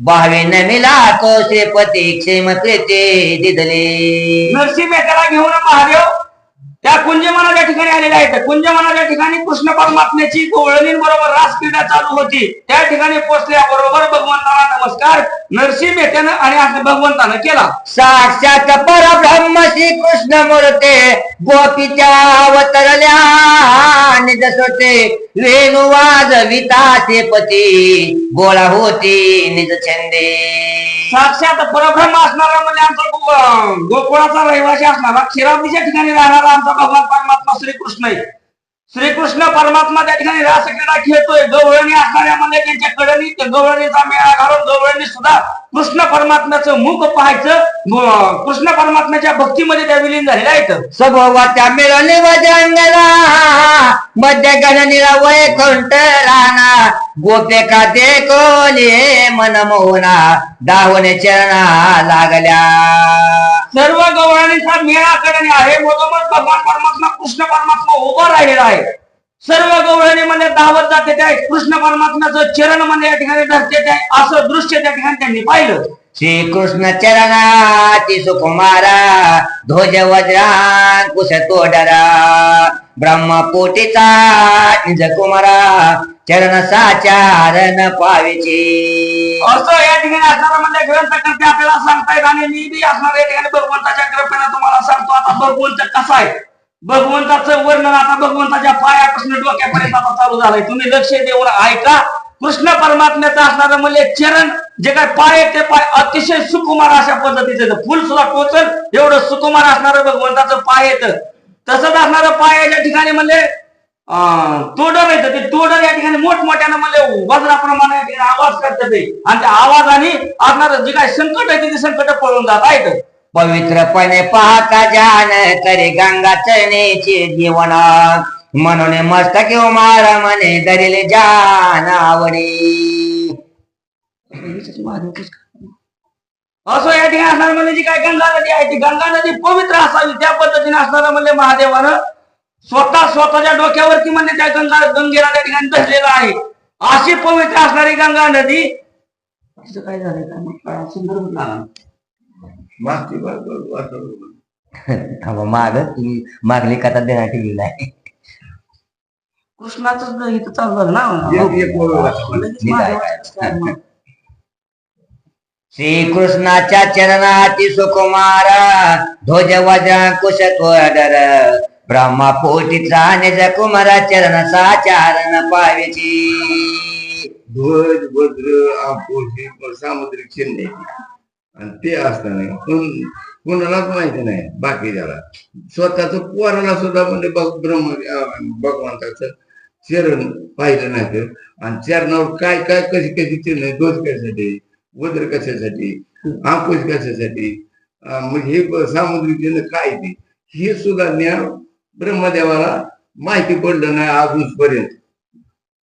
भावे न मिला तो श्रीपती क्षेम प्रीते दिदले. नरसिंह मेहताला घेऊन महादेव त्या कुंजवनाच्या ठिकाणी आलेले आहेत. कुंजवनाच्या ठिकाणी कृष्ण परमात्म्याची गवळणींबरोबर रास क्रीडा चालू होती. त्या ठिकाणी पोहोचल्याबरोबर भगवंताला नमस्कार नरसिंह मेहत्यानं आणि असं भगवंतानं केला. साक्षात परब्रह्म श्री कृष्ण मूर्ते गोपीच्या अवतरल्या निज सोटे वेणू वाजविता ते पती गोळा होती निज छंदे. साक्षात परब्रह्म असणारा म्हणजे आमचा गोकुळाचा रहिवासी असणारा क्षीराब्दीच्या ठिकाणी राहणारा आमचा भगवान परमात्मा श्रीकृष्ण आहे. श्रीकृष्ण परमात्मा त्या ठिकाणी रास क्रीडा खेळतोय. गवळणी असणाऱ्या म्हणजे त्यांच्या कडनी गवळणीचा मेळा घालून गवळणी सुद्धा कृष्ण परमात्म्याचं मुख पाहायचं. कृष्ण परमात्म्याच्या भक्तीमध्ये त्या विलीन झालेल्या आहेत. सभोवत्या मिळून वजंगला मध्य गणनीला वैकुंठ राणा गोपिका देखोले मन मोहना दावणे चरणा लागल्या. सर्व गवळणीचा मेळा कडणी आहे. मधोमध भगवान परमात्मा कृष्ण परमात्मा उभा राहिलेला आहे. सर्व गवळणी म्हणजे धावत जाते त्या कृष्ण परमात्म्याचं चरण म्हणजे या ठिकाणी धरते त्या असं दृश्य त्या ठिकाणी त्यांनी पाहिलं. श्रीकृष्ण चरणाती सुकुमारा ध्वज वज्रांकुश तोडरा ब्रह्मपोटीचा निज कुमारा चरण साचारण पाविची. असं या ठिकाणी असणारा म्हणजे ग्रंथकर्ते आपल्याला सांगतायत आणि मी बी असणार या ठिकाणी भगवंताच्या कृपेने तुम्हाला सांगतो. आता भगवंत कसा आहे भगवंताचं वर्णन आता भगवंताच्या पायापासून डोक्यापर्यंत आता चालू झालंय. तुम्ही लक्ष देऊन ऐका. कृष्ण परमात्म्याचं असणारं म्हणजे चरण जे काय पाय ते पाय अतिशय सुकुमार अशा पद्धतीचं फुल सुद्धा टोचल एवढं सुकुमार असणारं भगवंताचं पाय येतं. तसंच असणारं पायाच्या ठिकाणी म्हणजे तोडर येतं. ते तोडर या ठिकाणी मोठमोठ्यानं म्हणजे वज्राप्रमाणे या ठिकाणी आवाज करतात ते आणि त्या आवाजाने असणारं जे काय संकट आहे ते संकट पळून जात आहेत. पवित्रपणे पाहता जान करे गंगा चरणेचे जीवना म्हणून मस्तक मार मने दरिले जान आवडी. असं या ठिकाणी असणार म्हणजे जी काय गंगा नदी आहे ती गंगा नदी पवित्र असावी त्या पद्धतीने असणारं म्हणजे महादेवानं स्वतःच्या डोक्यावरती म्हणजे त्या गंगेला त्या ठिकाणी धरलेलं आहे. अशी पवित्र असणारी गंगा नदी काय झालंय काय सुंदर माग तुम्ही मागली कथा देणार ठेवलेला आहे. कृष्णाच इथं चालू झालं ना. श्रीकृष्णाच्या चरणाती सुकुमारा ध्वज वज्रांकुश त्वडर ब्रह्मपोटीचा निज कुमारा चरण साचारण पावेची. ध्वज वज्र आंकुश ही सामुद्रिक चिन्ह आहे. आणि ते असताना कोणालाच माहिती नाही बाकीच्याला. स्वतःच पोराला सुद्धा म्हणजे भगवंताचं चरण पाहिलं नाही तर. आणि चरणावर काय काय कशी कशी चिन्ह, ध्वज कशासाठी, वज्र कशासाठी, आंकुश कशासाठी, म्हणजे हे सामुद्रिक चिन्ह काय ते, हे सुद्धा ज्ञान ब्रह्मदेवाला माहिती पडलं नाही अजूनपर्यंत,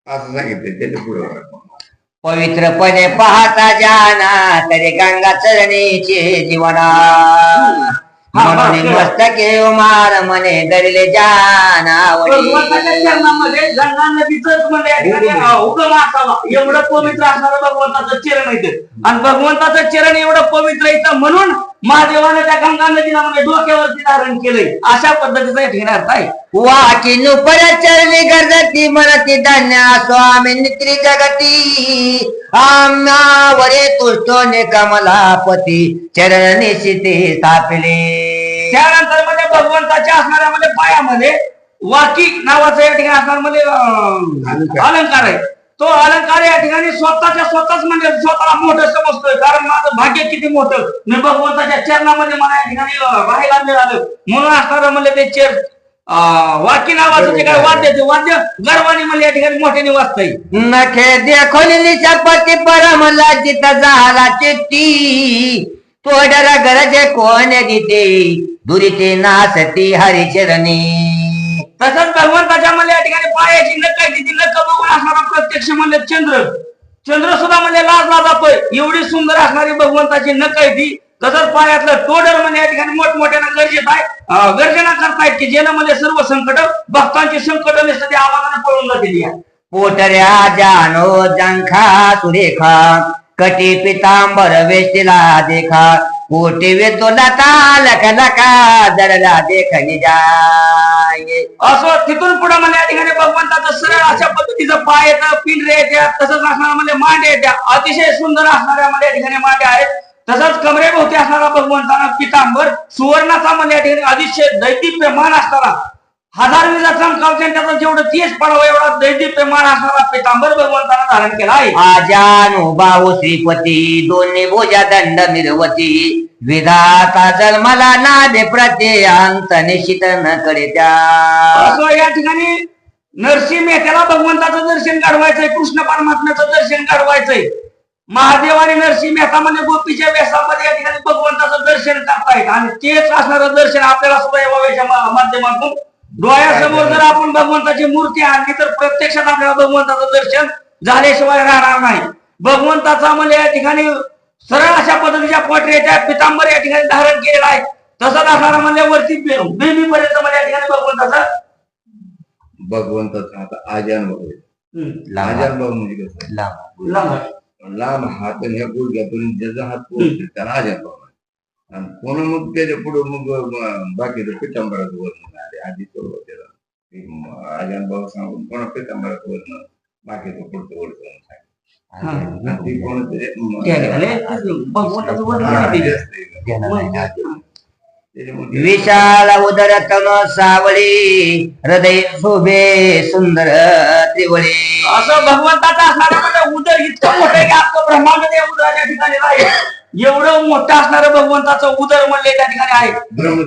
असं सांगितलं त्याच्या पुढे. पवित्रपणे पाहता जाना तरी गंगा चरणीचे जीवना, म्हणून मस्तके उमार मने धरले जानावडी. भगवंताच्या चरणामध्ये गंगा नदीच म्हणजे उगम असावा एवढं पवित्र असणारं भगवंताचं चरण आहे. आणि भगवंताचं चरण एवढं पवित्र येतं म्हणून महादेवाने त्या गंगा नदीला म्हणजे डोक्यावरती धारण केलंय. अशा पद्धतीचा एक अर्थ आहे. वाकी नुपर चरणी गरजती मनती धन्य स्वामी नित्री जगती, आम्हावरे तुष्टो ने कमलापती चरण निशिते स्थापिले. त्यानंतर म्हणजे भगवंताच्या असणाऱ्या म्हणजे पायामध्ये वाकी नावाचा या ठिकाणी असणार म्हणजे अलंकार आहे. तो अलंकार या ठिकाणी स्वतःच म्हणजे स्वतःला मोठं समजतोय, कारण माझं भाग्य किती मोठं मी भगवंताच्या चरणामध्ये मला या ठिकाणी राहायला मिळालं. म्हणून असणारं म्हणजे ते वाकी नावाचं जे काय वाद्य ते वाद्य गर्वाने मला या ठिकाणी मोठ्याने वाजतंय. नखे देखोन निशापती परम लज्जित झाला चित्ती, तोडरा गरजे कोण दिते दुरिते नासती हरिचरणी. तसंच भगवंताच्या मला या ठिकाणी पायाची नख आहे, ती नख बघून असणारा प्रत्यक्ष म्हणजे चंद्र सुद्धा म्हणजे लाजला जातोय. एवढी सुंदर असणारी भगवंताची नख आहे ती. तसंच पायातलं तोडर म्हणजे या ठिकाणी मोठमोठ्यानं गर्जना करतायत की ज्यानं म्हणजे सर्व संकट भक्तांची संकट नसतं ते आम्हाला पळून जातील. पोटऱ्या जानो जंखा सुरेखा कटी पितांबर वेष्टीला देखा, कोटी वेदोलता लख लका जडला देखणी जाय. असं तिथून पुढे म्हणजे या ठिकाणी भगवंताचं सरळ अशा पद्धतीचं पाय येतं, पिंढरे येत्या, तसंच असणारा म्हणजे मांडे येत्या, अतिशय सुंदर असणाऱ्या म्हणजे या ठिकाणी मांडे आहेत. तसंच कमरेभोवती असणारा भगवंताना पितांबर सुवर्णाचा म्हणजे या ठिकाणी अतिशय दैदिप्यमान असणारा 1000 विजा चमकावते त्याचं जेवढं तेज पडावं एवढा दैदिप्यमान असणारा पितांबर भगवंतानं धारण केला आहे. आजानु बाहू श्रीपती दोन्ही भुजा दंड मिरवती, विधाता जन्मला नादे प्रत्ययांत निश्चित न करे त्या. असं या ठिकाणी नरसिंह मेहत्याला भगवंताचं दर्शन घडवायचंय, कृष्ण परमात्म्याचं दर्शन घडवायचंय. महादेव आणि नरसिंह मेहता म्हणजे गोपीच्या वेशामध्ये या ठिकाणी भगवंताचं दर्शन करतायत. आणि तेच असणारं दर्शन आपल्याला सुद्धा या माध्यमातून डोळ्यासमोर जर आपण भगवंताची मूर्ती आणली तर प्रत्यक्षात आपल्याला भगवंताचं दर्शन झाल्याशिवाय राहणार नाही. भगवंताचा म्हणजे या ठिकाणी सरळ अशा पद्धतीच्या पोटऱ्याच्या पितांबर या ठिकाणी धारण केलेला आहे. तसंच असणारा म्हणजे वरती बेबीपर्यंत म्हणजे या ठिकाणी भगवंताचा हात आजान वगैरे आजान भाऊ म्हणजे कसं लांब हात आणि ह्या गुडघ्यापर्यंत ज्याचा हात पोहोचतो त्याला आजान भाऊ. आणि कोण मग त्याच्या पुढे मग बाकीचं पितांबराचं वर्णन आले आधी त्याला आजान भाऊ सांगून कोणा पितांबराचं वर्णन बाकीचं पुढचं वर्णन विशाल उदर तन सावळी हृदय शोभे सुंदर त्रिवळी. असं भगवंताचा असणारा म्हणजे उदर इतकं मोठं की आपलं ब्रह्मांड त्या उदराच्या ठिकाणी नाही. एवढं मोठं असणारं भगवंताचं उदर म्हणले त्या ठिकाणी आहे.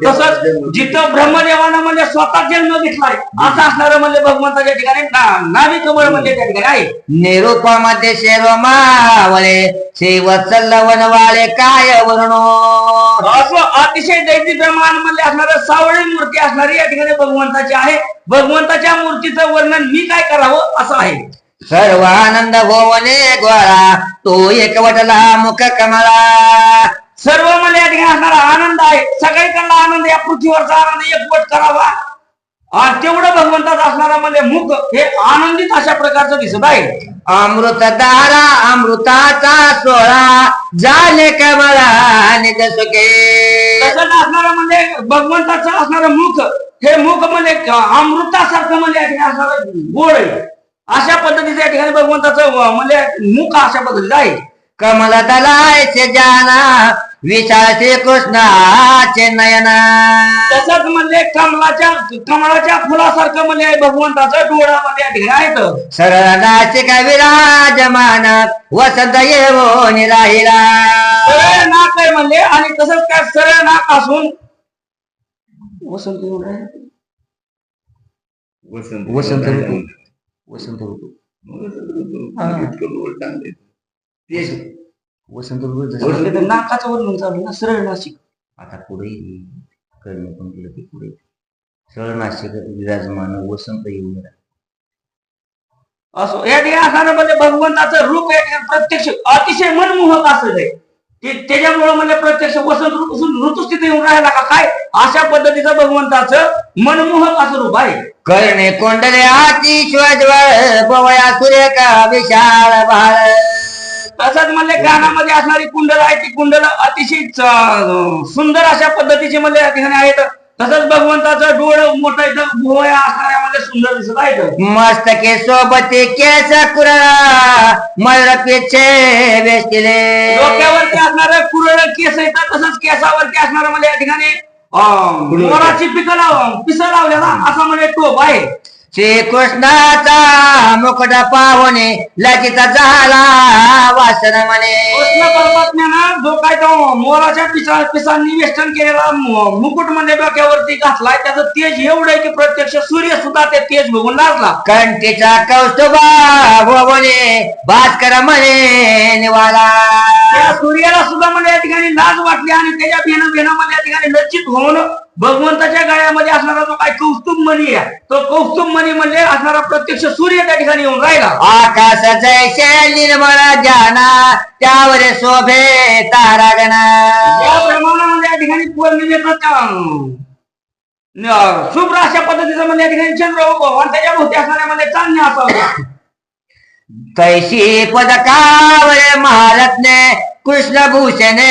तसंच जिथं ब्रह्मदेवानं म्हणजे स्वतः जन्म घेतलाय असं असणारं म्हणजे भगवंताच्या ठिकाणी नावी कमळ म्हणजे त्या ठिकाणी आहे. निरूपामध्ये शेरोमावळे शेवत्सल वनवाळे काय वर्णो. असं अतिशय दैदिप्यमान म्हणजे असणारं सावळी मूर्ती असणारी या ठिकाणी भगवंताची आहे. भगवंताच्या मूर्तीचं वर्णन मी काय करावं असं आहे. सर्व आनंद भोवने गोळा तो एकवटला मुख कमळा. सर्व म्हणजे या ठिकाणी असणारा आनंद आहे. सगळीकडला आनंद या पृथ्वीवरचा आनंद एकवट करावा. आणि तेवढं भगवंताचा असणारा म्हणजे मुख हे आनंदित अशा प्रकारचं दिसत आहे. अमृत दारा अमृताचा सोळा झाले कमळा निज सुखे. तसंच असणारं म्हणजे भगवंताचं असणारं मुख हे मुख म्हणजे अमृतासारखं म्हणजे या ठिकाणी असणारं गोड आहे. अशा पद्धतीचं या ठिकाणी भगवंताचं म्हणजे मुख अशा पद्धतीचं आहे. कमल दलायचे जाना विचार श्रीकृष्णाचे नयना तसंच म्हणजे कमळाच्या फुलासारखं म्हणजे भगवंताचं डोळ्यामध्ये ढिगायत सरळ नाशिक विराजमान वसंत येऊन राहिला सरळ नाक आहे म्हणजे आणि तसंच काय सरळ नाक असून वसंत येऊन राहिलं. वसंत ऋतू वसंत ऋतू तेच वसंत ऋतू जसं म्हणजे ते नाकाचं वर्णन चालू आहे ना सरळ नाशिक. आता पुढे करणं पण केलं की पुढे सरळ नाशिक विराजमान वसंत येऊन राहिला. असो या ठिकाणी असणारं म्हणजे भगवंताचं रूप हे प्रत्यक्ष अतिशय मनमोहक असं आहे की त्याच्यामुळे म्हणजे प्रत्यक्ष वसंत ऋतुस्थिती येऊन राहिला का काय अशा पद्धतीचं भगवंताचं मनमोहक असं रूप आहे. कर्णे कोंडले अतिश्वज्वळ बवया सुरेखा विशाल भाळ तसंच म्हणजे कानामध्ये असणारी कुंडल आहे ती कुंडल अतिशय सुंदर अशा पद्धतीचे म्हणजे या ठिकाणी आहेत. तसंच भगवंताचं डोळं मोठं इथं भुवया असणाऱ्यामध्ये सुंदर दिसत आहेत. मस्तके सोबती केस कुरळा मयूर पिछे वेचले डोक्यावरती असणारं कुरळ केस येतात तसंच केसावरती असणारं म्हणजे या ठिकाणी मोराची पिसं लावलेला असा म्हणजे टोप आहे. श्रीकृष्णाचा मुकुट पाहुणे लचित झाला वासन म्हणे कृष्ण परमात्म्यानं जो काय तो मोराच्या पिसांनी वेष्टन केलेला मुकुट म्हणजे डोक्यावरती घातलाय त्याचं तेज एवढं आहे की प्रत्यक्ष सूर्य सुद्धा ते तेज बघून लाजला. कंठीचा कौस्तुभा भोवने भास्कर म्हणे निवाला त्या सूर्याला सुद्धा म्हणजे या ठिकाणी लाज वाटली आणि त्याच्या भेनामध्ये या ठिकाणी लज्जित होऊन भगवंताच्या गळ्यामध्ये असणारा जो काय कौस्तुभ मणी आहे तो कौस्तुभ मणी म्हणजे असणारा प्रत्यक्ष सूर्य त्या ठिकाणी येऊन राहिला. आकाश जैसे निर्मळ जाना त्यावर शोभे तारागणा या प्रमाणामध्ये या ठिकाणी पौर्णिमेचा शुभ्र अशा पद्धतीचं म्हणजे या ठिकाणी चंद्र आणि त्याच्या भोवती असणाऱ्यामध्ये चांदणे असावं. तैशी पदकावर महारत्ने कृष्णभूषणे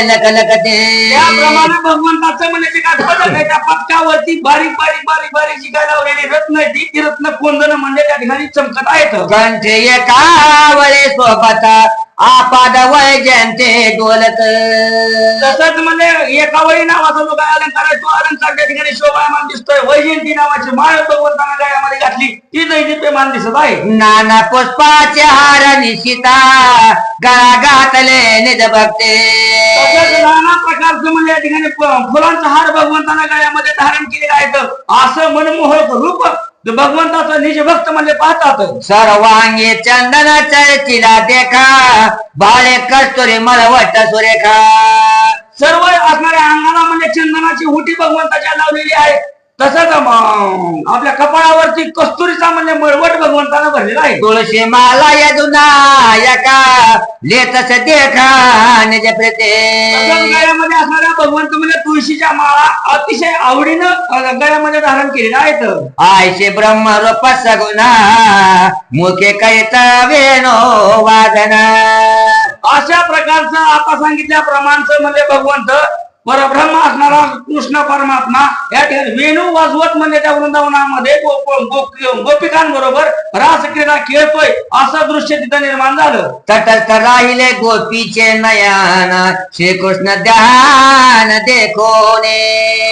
लकलकते त्याप्रमाणे भगवंताचं म्हणजे जे काय पदक आहे त्या पदकावरती बारीक बारीक बारीक बारीक जी काय लावलेली रत्न आहे ती रत्न कोंदण म्हणजे त्या ठिकाणी चमकत आहेत. कंठे एकावरे सोबत आपाद वैजयंते डोलत तसंच म्हणजे एका वळी नावाचा जो काय अलंकार आहे तो अलंकार त्या ठिकाणी शोभायमान दिसतोय. वैजयंती नावाची माळ भगवंतानं गळ्यामध्ये घातली ती दैदिप्यमान दिसत आहे. नाना पुष्पाचे हार निशिता गळा घातले निज भक्ते तसंच नाना प्रकारचं म्हणजे या ठिकाणी फुलांचा हार भगवंतानं गळ्यामध्ये धारण केलेला आहे. असं मनमोहक रूप भगवंताचं निज भक्त म्हणजे पाहतात. सर्वांगी चंदन चर्चिला देखा बाळे कस्तुरी मळवट सुरेखा सर्व असणाऱ्या अंगाला म्हणजे चंदनाची हुटी भगवंताच्या लावलेली आहे. तसंच आपल्या कपाळावरती कस्तुरीचा म्हणजे मळवट भगवंतानं भरलेला आहे. तुळशी माला यदुना यका लेतस देखा निज प्रीते गळ्यामध्ये असणाऱ्या भगवंत म्हणजे तुळशीच्या माळा अतिशय आवडीनं गळ्यामध्ये धारण केलेल्या आहेत. आयशे ब्रह्म रूप सगुना मुखे कैत वेणो वादना अशा प्रकारचं आता सांगितल्याप्रमाणचं म्हणजे भगवंत परब्रह्म असणारा कृष्ण परमात्मा या ठिकाणी वेणू वाजवत म्हणजे त्या वृंदावनामध्ये गोपिकांबरोबर रासक्रीडा खेळतोय असं दृश्य तिथं निर्माण झालं. तटस्थ राहिले गोपीचे नयन श्रीकृष्ण ध्यान देखोने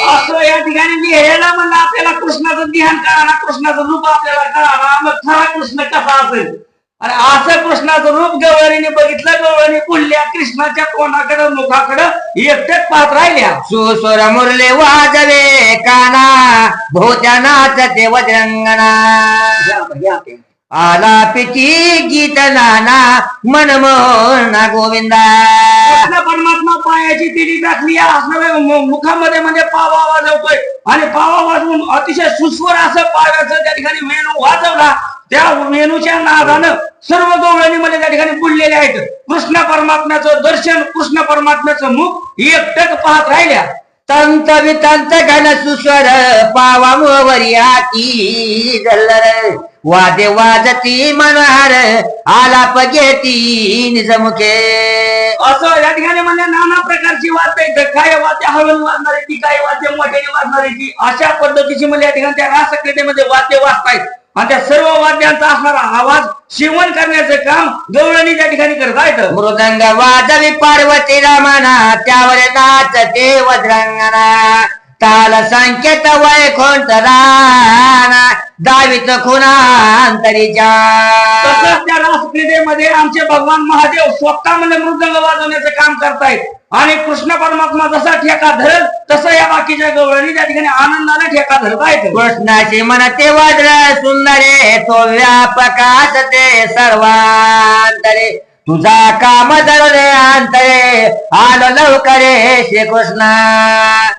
असं या ठिकाणी लिहायला म्हणलं आपल्याला कृष्णाचं ध्यान कळाला कृष्णाचं रूप आपल्याला कळाला मग खरा कृष्ण कसा असेल आणि असं कृष्णाचं रूप गवळणीने बघितलं. गवळणी पुढल्या कृष्णाच्या तोंडाकडे मुखाकडे एकटेच पाहत राहिल्या. सुस्वर मुरले वाजवे काना भोत्या नाचते वज्रंगणा आलापीची गीत नाना मनमोहना गोविंदा कृष्ण परमात्मा पायाची तिडी टाकली असणाऱ्या मुखामध्ये म्हणजे पावा वाजवतोय आणि पावा वाजवून अतिशय सुस्वर असं पाव्याचं त्या ठिकाणी वेणू वाजवला. त्या वेणूच्या नादानं सर्व गवळणीमध्ये त्या ठिकाणी बुडलेले आहेत. कृष्ण परमात्म्याचं दर्शन कृष्ण परमात्म्याचं मुख एकटक पाहत राहिल्या. तंत वितंत घन सुस्वर पावा मोवरी हाती जल्लर वादे वाजती मनोहर आलाप घेती निजमुखे असं या ठिकाणी म्हणजे नाना प्रकारची वाद्य आहेत. काय वाद्य हळून वाजणाऱ्याची काय वाद्य मोठ्याने वाजणाऱ्याची अशा पद्धतीची म्हणजे या ठिकाणी त्या रासक्रीडेमध्ये वाद्य वाजतायत आणि त्या सर्व वाद्यांचा असणारा आवाज सेवन करण्याचं काम गवळणी त्या ठिकाणी करत आहेत. मृदंग वाजवी पार्वती रमणा त्यावर नाचते वज्रांगणा ताल संकेत वैकुंठ राणा दावित खुनांतरीच्या. तसंच त्या रासक्रीडेमध्ये आमचे भगवान महादेव स्वतः म्हणजे मृदंग वाजवण्याचं काम करतायत आणि कृष्ण परमात्मा जसा ठेका धरल तसं या बाकीच्या गवळणी त्या ठिकाणी आनंदाने ठेका धरत आहेत. कृष्णाची म्हणते वज्र सुंदरे तो व्यापकाश ते सर्वांतरे तुझा काम धरणे अंतरे आलो लवकरे श्रीकृष्ण.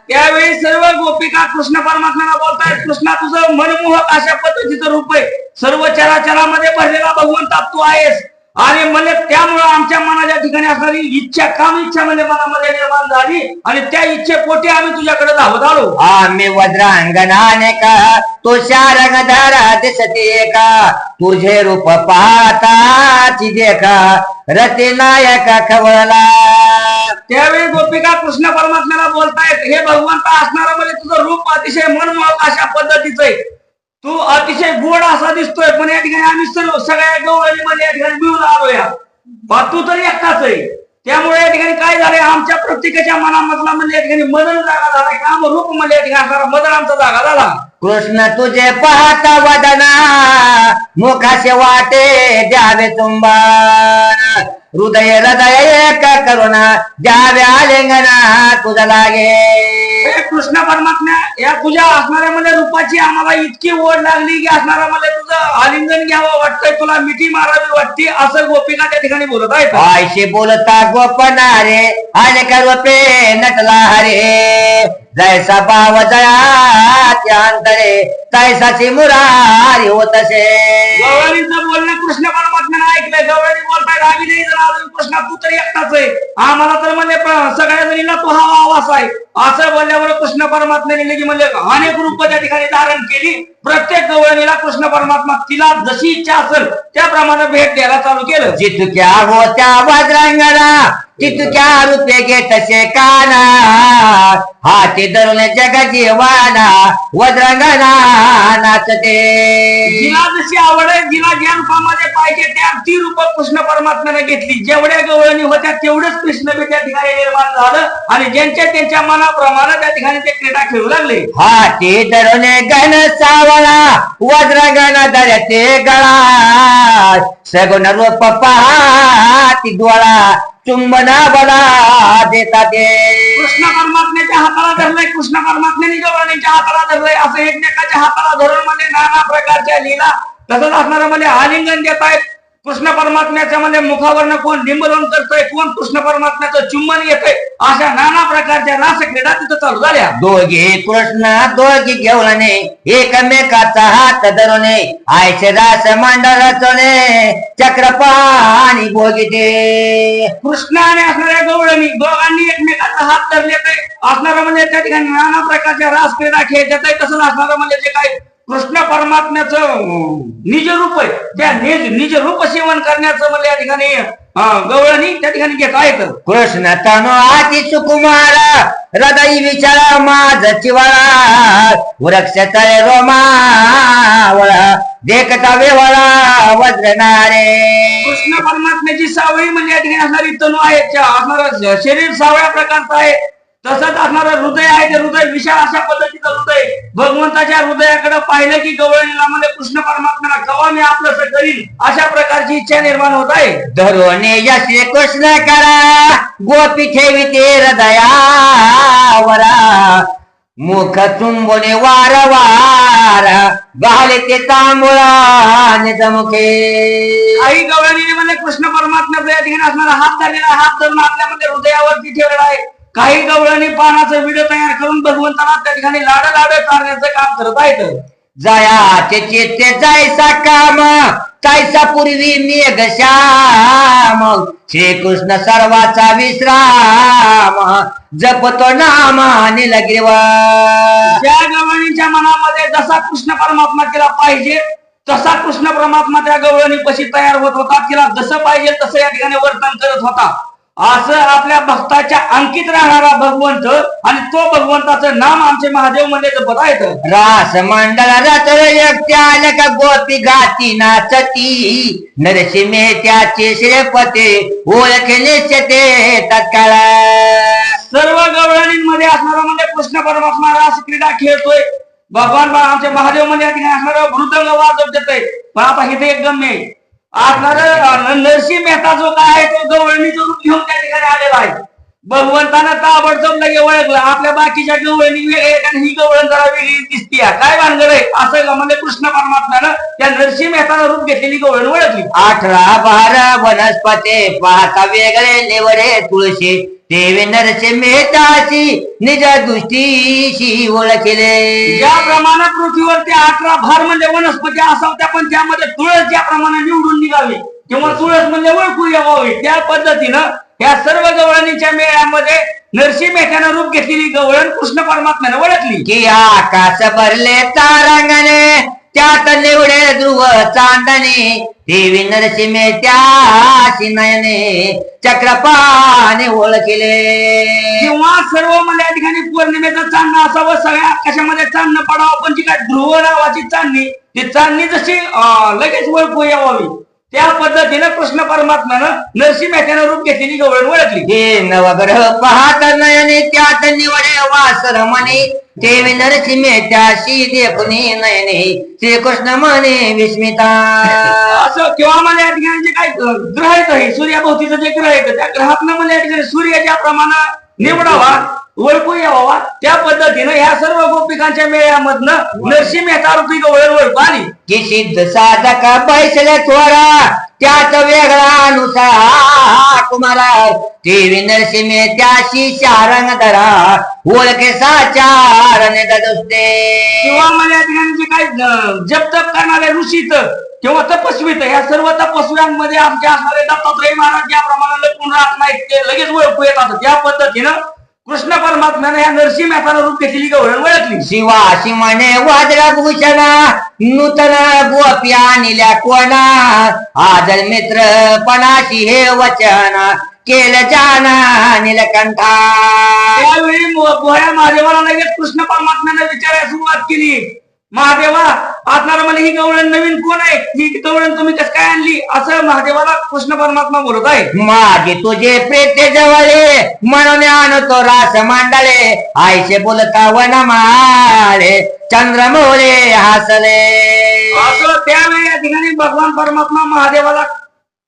त्यावेळी सर्व गोपिका कृष्ण परमात्म्याला बोलतायत, कृष्णा तुझं मनमोहक अशा पद्धतीचं रूप आहे, सर्व चराचरामध्ये भरलेला भगवंता तू आहेस आणि म्हणजे त्यामुळं आमच्या मनाच्या ठिकाणी असणारी इच्छा काम इच्छा म्हणजे मनामध्ये निर्माण झाली आणि त्या इच्छेपोटी आम्ही तुझ्याकडे धावत आलो. आम्ही वज्रांगणाने का तुषार गंधरा दिसते का तुझे रूप पाहताची देखा रती नायक खवळला. त्यावेळी गोपिका कृष्ण परमात्म्याला बोलतायत, हे भगवंता असणारा म्हणजे तुझं रूप अतिशय मनमोहक अशा पद्धतीचं आहे, तू अतिशय गोड असा दिसतोय, पण या ठिकाणी आम्ही सर्व सगळ्या गवळणीमध्ये या ठिकाणी मिळून आलोया, तू तरी एकटाच आहे. त्यामुळे या ठिकाणी काय झालंय आमच्या प्रत्येकाच्या मनामधला म्हणजे या ठिकाणी मदन जागा झाला, काम रूप म्हणजे या ठिकाणी असणारा मदन आमचा जागा झाला. कृष्ण तुझे पाहता वदना मुखाचे वाटे द्यावे चुंबन हृदय एक करुणा द्यावे आलिंगना तुझा लागे. हे कृष्ण परमात्मा या तुझ्या असणाऱ्या म्हणजे रूपाची आम्हाला इतकी ओढ लागली की असणारा मला तुझं आलिंगन घ्यावं वाटतंय, तुला मिठी मारावी वाटते, असं गोपिका त्या ठिकाणी बोलत आहेत. आयशी बोलता गोपनारे अनेक रूपे नटला हरे जैसा भाव जया अंतरे तैसाची मुरारी होतसे. गवळणीचं बोलणं कृष्ण परमात्म्यानं ऐकलंय, गवळणी बोलताय आम्ही नाही जर अजून कृष्णा तू तरी एकटाच आहे, आम्हाला तर म्हणजे सगळ्या जणींना तू हा आवाज आहे, असं बोलल्यावर कृष्ण परमात्म्याने लगी म्हणजे अनेक रूप त्या ठिकाणी धारण केली. प्रत्येक गवळणीला कृष्ण परमात्मा तिला जशी इच्छा असेल त्याप्रमाणे भेट द्यायला चालू केलं. जितक्या होत्या वज्रांगणा तितक्या रूपे घेतसे काना हाती धरून जग जीवाना वज्रांगणा नाचते. जिला जशी आवड आहे, जिला ज्या रूपामध्ये पाहिजे त्या ती रूप कृष्ण परमात्म्याने घेतली. जेवढ्या गवळणी होत्या तेवढंच कृष्ण त्या ठिकाणी निर्माण झालं आणि ज्यांच्या मनाप्रमाणे त्या ठिकाणी ते क्रीडा खेळू लागले. हाती धरून गण सावळा वज्रगण धरते गळा सगुण रूप पहाती डोळा चुंबना बला देता ते. कृष्ण परमात्म्याच्या हाताला धरलंय, कृष्ण परमात्म्याने गवळणीच्या हाताला धरलंय, असं एकमेकाच्या हाताला धरून म्हणजे नाना प्रकारच्या लीला तसंच असणारा म्हणजे आलिंगन देत आहेत. कृष्ण परमात्म्याच्या म्हणजे मुखावरनं कोण लिंबन करतोय, कोण कृष्ण परमात्म्याचं चुंबन येतंय, अशा नाना प्रकारच्या रास क्रीडा तिथं चालू झाल्या. दोघे कृष्ण दोघी घेऊन एकमेकाचा हात धरून आयचे रास मंडळ रचणे चक्रपाणी बोगिते. कृष्णाने असणाऱ्या गवळणी दोघांनी एकमेकाचा हात धरले असणारा म्हणजे त्या ठिकाणी नाना प्रकारच्या रास क्रीडा खेळत आहे. तसंच असणारं म्हणजे जे काय कृष्ण परमात्म्याचं निज रूप आहे त्या निज रूप सेवन करण्याचं म्हणजे या ठिकाणी गवळणी त्या ठिकाणी घेत आहेत. कृष्ण तनु आती सुकुमार हृदय विचार माझ चिवळा वृक्ष तळे रोमावळा देखता वेवळा वज्रनारे. कृष्ण परमात्म्याची सावळी म्हणजे या ठिकाणी असणारी तनु आहे, असणारं शरीर सावळ्या प्रकारचं आहे, तसंच असणारं हृदय आहे, ते हृदय विशाल अशा पद्धतीचं हृदय. भगवंताच्या हृदयाकडे पाहिलं की गवळणीला म्हणजे कृष्ण परमात्म्याला कवा मी आपलं करील अशा प्रकारची इच्छा निर्माण होत आहे. धरून श्री कृष्ण करा गोपी ठेवी ते हृदयावरा मुख चुंबने वारंवार घाले ते तांबुळा जमुखे. काही गवळणीने म्हणजे कृष्ण परमात्म्याचा या ठिकाणी असणारा हात धरलेला हात धरून आपल्यामध्ये हृदयावरती ठेवलेला आहे. काही गवळणी पानाचं विड तयार करून भगवंताला त्या ठिकाणी लाड चालण्याचं काम करत आहेत. जयाचे चित्ते जायसा काम तैसा पूर्वी मेघ श्याम श्रीकृष्ण सर्वाचा विश्राम जपतो नाम निलगिरीवा. ज्या गवळणीच्या मनामध्ये जसा कृष्ण परमात्मा तिला पाहिजे तसा कृष्ण परमात्मा त्या गवळणी पशी तयार होत होता, तिला जसं पाहिजे तसं या ठिकाणी वर्तन करत होता. असं आपल्या भक्ताच्या अंकित राहणारा भगवंत आणि तो भगवंताचं नाम आमचे महादेव म्हणजे जपत आहेत. रास मंडळ रतर एकट्या का गोपी गाती नाचती नरसिंहे त्याचे श्रीपते ओळखे निश्चते तत्काळ. सर्व गवळणींमध्ये असणारा म्हणजे कृष्ण परमात्मा रास क्रीडा खेळतोय. भगवान आमचे महादेव म्हणजे या ठिकाणी असणारा मृदंग वाजवत देतोय. पण आता इथे एक गम्य आहे. असणार नरसिंह मेहता जो काय आहे तो गवळणीचं रूप घेऊन त्या ठिकाणी आलेला आहे. भगवंतानं ताबडतोब लगे ओळखलं. आपल्या बाकीच्या गवळणी वेगळे आणि ही गवळण जरा वेगळी दिसतीय. काय भानगड आहे असं म्हणजे कृष्ण परमात्म्यानं त्या नरसिंह मेहतानं रूप घेतलेली गवळण ओळखली. 18-12 वनस्पते पाहता वेगळे निवडे तुळशी देवी नरसिंह मेहताची निज दृष्टीशी ओळखले. ज्याप्रमाणे पृथ्वीवरती 18 भार म्हणजे वनस्पती असाव्या पण त्यामध्ये तुळस ज्याप्रमाणे निवडून निघावी किंवा तुळस म्हणजे ओळखू यावी त्या पद्धतीनं या सर्व गवळणीच्या मेळ्यामध्ये नरसिंह मेहत्यानं रूप घेतलेली गवळण कृष्ण परमात्म्यानं ओळखली. की आकाश भरले तारांगणे त्यात निवडे ध्रुव चांदणे देवी नरसिंह मेहत्याशी नयने चक्रपाने ओळखले. किंवा सर्व मला या ठिकाणी पौर्णिमेचं चांदणं असावं सगळ्या आकाशामध्ये चांदणं पडावं पण जी काय ध्रुव नावाची चांदणी ती चांदणी जशी लगेच ओळखू यावी त्या पद्धतीनं कृष्ण परमात्म्यानं नरसिंह मेहत्यानं रूप घेतलेली गवळण ओळखली. हे नवग्रह पाहत नयने त्यात निवडे वासर म्हणे देवी नरसिंह मेहत्याशी देखुनी नयने श्रीकृष्ण म्हणे विस्मिता. असं किंवा मला या ठिकाणी जे काही ग्रह आहेत आहे सूर्याभोवतीचं जे ग्रह आहेत त्या ग्रहातनं मला या ठिकाणी सूर्य ज्याप्रमाणे निवडावा ओळखू यावा त्या पद्धतीनं या सर्व गोपिकांच्या मेळ्यामधनं नरसिंह मेहता रूपी गवळण ओळखू आली. की सिद्ध साधक बैसले थोरा त्यात वेगळा अनुसार कुमारा देवी नरसिंह मेहत्याशी शारंग धरा ओळखे साचार दुसते. किंवा मला या ठिकाणी जे काही जप तप करणारे ऋषीत किंवा तपस्वीत या सर्व तपस्व्यांमध्ये आमच्या असणारे दत्तात्रय महाराज ज्याप्रमाणे लपून राहत नाहीत ते लगेच ओळखू येतात त्या पद्धतीनं कृष्ण परमात्म्याने या नरसिंह मेहतानं रूप घेतलेली गवळण ओळखली. शिवाशी म्हणे वादळा भूषणा नूतन गोपी आणल्या कोणा आदर मित्रपणाशी हे वचन केलं जाना नीलकंठा. त्यावेळी भोळ्या महादेवाला लगेच कृष्ण परमात्म्याने विचारायला सुरुवात केली. महादेवा असणारा मला ही गवळण नवीन कोण आहे ही गवळण तुम्ही कसं काय आणली असं महादेवाला कृष्ण परमात्मा बोलत आहे. मागे तुझे प्रेते जवळे म्हणून आणतो रास मांडळे आईचे बोलता वनमाळे चंद्रमोळे हसले. असं त्यावेळी या ठिकाणी भगवान परमात्मा महादेवाला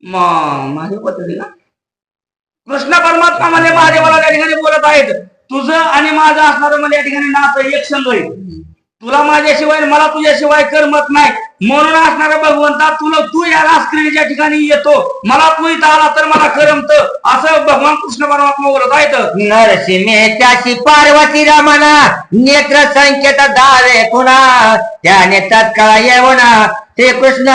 महादेव पद्धतीला कृष्ण परमात्मा म्हणजे महादेवाला त्या ठिकाणी बोलत आहेत. तुझं आणि माझं असणारं म्हणजे या ठिकाणी नातं एक संघ आहे. तुला माझ्याशिवाय मला तुझ्याशिवाय करमत नाही म्हणून असणारा भगवंता तुला तू या रासक्रीडेच्या ठिकाणी येतो मला तू इथं आला तर मला करमत असं भगवान कृष्ण परमात्मा बोलत आहेत. नरसिंह मेहत्याची पार्वती रमणा नेत्र संकेत धारे कुणा त्याने तत्काळ येवणा ते कृष्ण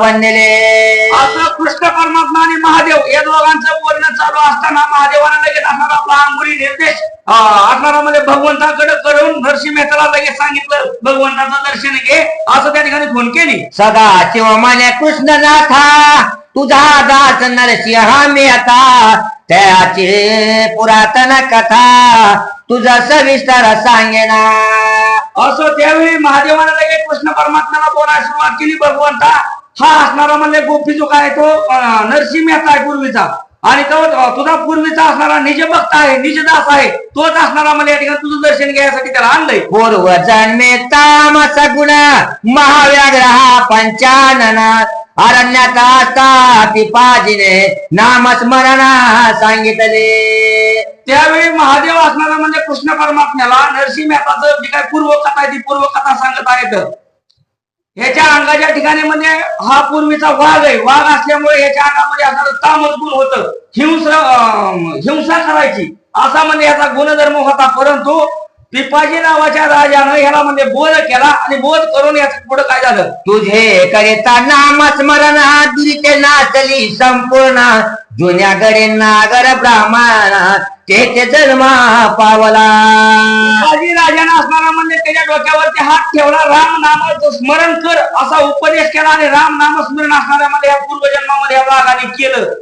वंदले. असं कृष्ण परमात्मा आणि महादेव या दोघांचं बोलणं चालू असताना महादेवाने लगेच असणारा आपला अंगुली निर्देश असणारा मध्ये भगवंताकडे करून नरसिंह मेहताला लगेच सांगितलं भगवंताचं दर्शन घे असं त्या ठिकाणी फोन केली. सदा शिव म्हणे कृष्णनाथा तुझा दास नरसिंह मेहता त्याची पुरातन कथा तुझा सविस्तर सांगेना. असं त्यावेळी महादेवाने लगेच कृष्ण परमात्म्याला बोलायला सुरुवात केली. भगवंता हा असणारा म्हणजे गोपी जो काय तो नरसिंह मेहता आहे पूर्वीचा आणि तो तुझा पूर्वीचा असणारा निज भक्त आहे निजदास आहे तोच असणारा मला या ठिकाणी तुझं दर्शन घ्यायसाठी त्याला आणलंय. पूर्व जन्मे तामस गुण महाव्याग्रह पंचानना अरण्यात असता पिपाजीने नामस्मरणा सांगितले. त्यावेळी महादेव असणारा म्हणजे कृष्ण परमात्म्याला नरसिंह मेहताचं जी काय पूर्वकथा आहे ती पूर्वकथा सांगत आहेत. ह्याच्या अंगाच्या ठिकाणी म्हणजे हा पूर्वीचा वाघ आहे. वाघ असल्यामुळे ह्याच्या अंगामध्ये असणारं तामस गुण होतं हिंसा करायची असा म्हणजे याचा गुणधर्म होता. परंतु पिपाजी नावाच्या राजानं ह्याला म्हणजे बोध केला आणि बोध करून याचं पुढे काय झालं तुझे करिता नामस्मरण दुरिते नाचली संपूर्ण जुन्या गडे नागर ब्राह्मण ते जन्म पावला. पिपाजी राजानं असणारा म्हणजे त्याच्या डोक्यावरती हात ठेवला राम नामाचं स्मरण कर असा उपदेश केला आणि राम नामस्मरण असणाऱ्या मध्ये या पूर्वजन्मामध्ये या वाघाने केलं.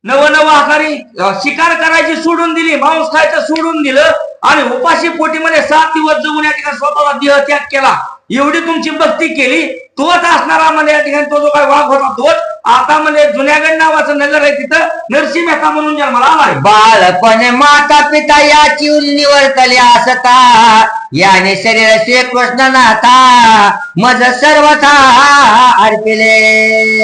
नव आकारी शिकार करायची सोडून दिली, मांस खायचं सोडून दिलं आणि उपाशी पोटीमध्ये 7 दिवस जगून या ठिकाणी स्वतःला देह त्याग केला. एवढी तुमची भक्ती केली, तोच असणारा म्हणजे या ठिकाणी तो जो काही वाघ होता तोच आता म्हणजे जुन्यागड नावाचं नगर आहे, तिथं नरसिंह मेहता म्हणून जन्माला आलाय. बालपणे माता पिता याची निवर्तले असता, याने शरीर श्रीकृष्ण नाथा मज सर्वथा अर्पिले.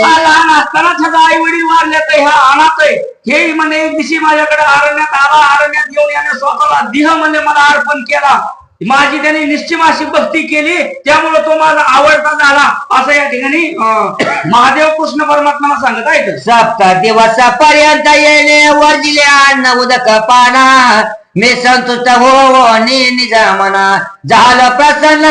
लहान असताना त्याचा आई वडील वारल्यात, ह्या अनाथ आहे. हे म्हणे एक दिवशी माझ्याकडे अरण्यात आला, अरण्यात येऊन याने स्वतःला देह म्हणजे मला अर्पण केला. माझी त्यांनी निश्चिम अशी भक्ती केली, त्यामुळे तो माझा आवडता झाला, असं या ठिकाणी महादेव कृष्ण परमात्माला सांगत आहेत. 7 दिवसापर्यंत येणे वर्जिले अन्न उदक पाना, मी संतुष्ट हो निज मना झालं प्रसन्न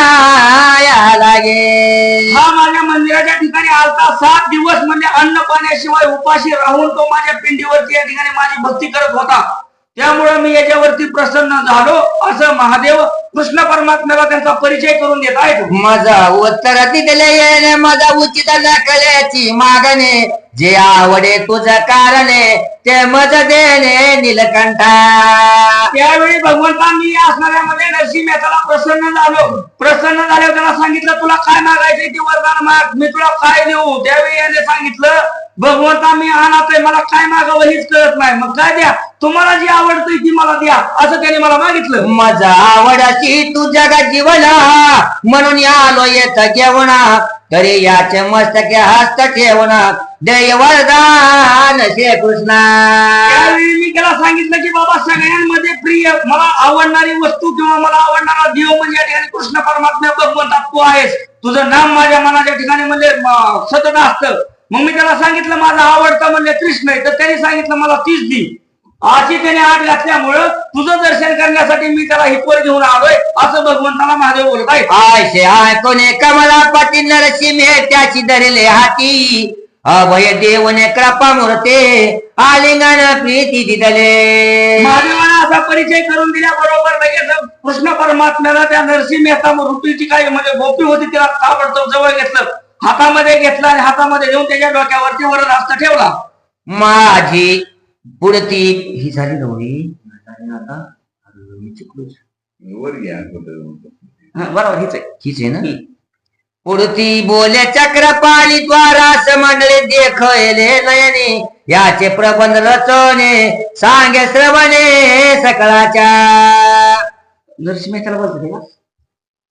या लागे. हा माझ्या मंदिराच्या ठिकाणी आलता. 7 दिवस म्हणजे अन्न पाण्याशिवाय उपाशी राहून तो माझ्या पिंडीवरती या ठिकाणी माझी भक्ती करत होता, त्यामुळे मी याच्यावरती प्रसन्न झालो, असं महादेव कृष्ण परमात्म्याला त्यांचा परिचय करून देत आहेत. माझा उत्तर दिले येणे माझा उचित नकल्याची मागणे, जे आवडे तुझं कारणे ते मज देणे नीलकंठा. त्यावेळी भगवंता मी असणाऱ्यामध्ये नरसिंह मेहताला प्रसन्न झालो. प्रसन्न झाल्यावर त्याला सांगितलं तुला काय मागायचंय ते वरदान माग, मी तुला काय देऊ. त्यावेळी याने सांगितलं भगवंता मी अनाथ आहे, मला काय मागावं हेच कळत नाही, मग काय द्या, तुम्हाला जी आवडतंय ती मला द्या, असं त्याने मला मागितलं. माझा आवडाची तू जगा जीवना, म्हणून आलो येत घेवणा, तरी याचे मस्तके हस्त ठेवणा देय वरदान श्रीकृष्णा. त्यावेळी मी त्याला सांगितलं की बाबा सगळ्यांमध्ये प्रिय मला आवडणारी वस्तू किंवा मला आवडणारा देव म्हणजे या ठिकाणी कृष्ण परमात्मा भगवंता तू आहेस, तुझं नाम माझ्या मनाच्या ठिकाणी म्हणजे सतत असतं. मग मी त्याला सांगितलं माझा आवडता म्हणजे कृष्ण आहे, तर त्याने सांगितलं मला तीच दी. अशी त्याने आठ घातल्यामुळं तुझं दर्शन करण्यासाठी मी त्याला हितवर घेऊन आलोय, असं भगवंताला महादेव बोलत आहे. आयशे आय कोणे कमला पाटी नरसिंह त्याची धरले हाती, अभय देवने कृपा मूर्ते आलिंगन प्रीती दिदले. महादेवाने असा परिचय करून दिल्याबरोबर लगेच कृष्ण परमात्म्याला त्या नरसिंह मेहता रूपीची काही म्हणजे गोपी होती तिला ताबडतोब जवळ घेतलं, हातामध्ये घेतला आणि हातामध्ये घेऊन त्याच्या डोक्यावरती वरद हस्त ठेवला. माझी पुढती ही झाली नवरी आता वर घ्या बरोबर हीच आहे. हीच आहे ना. पुढती बोले चक्रपाली द्वारास मंडळी देखले नयने, याचे प्रबंध रचने सांगे श्रवणे सकळाच्या. नरसिंह मेहताला बोलतो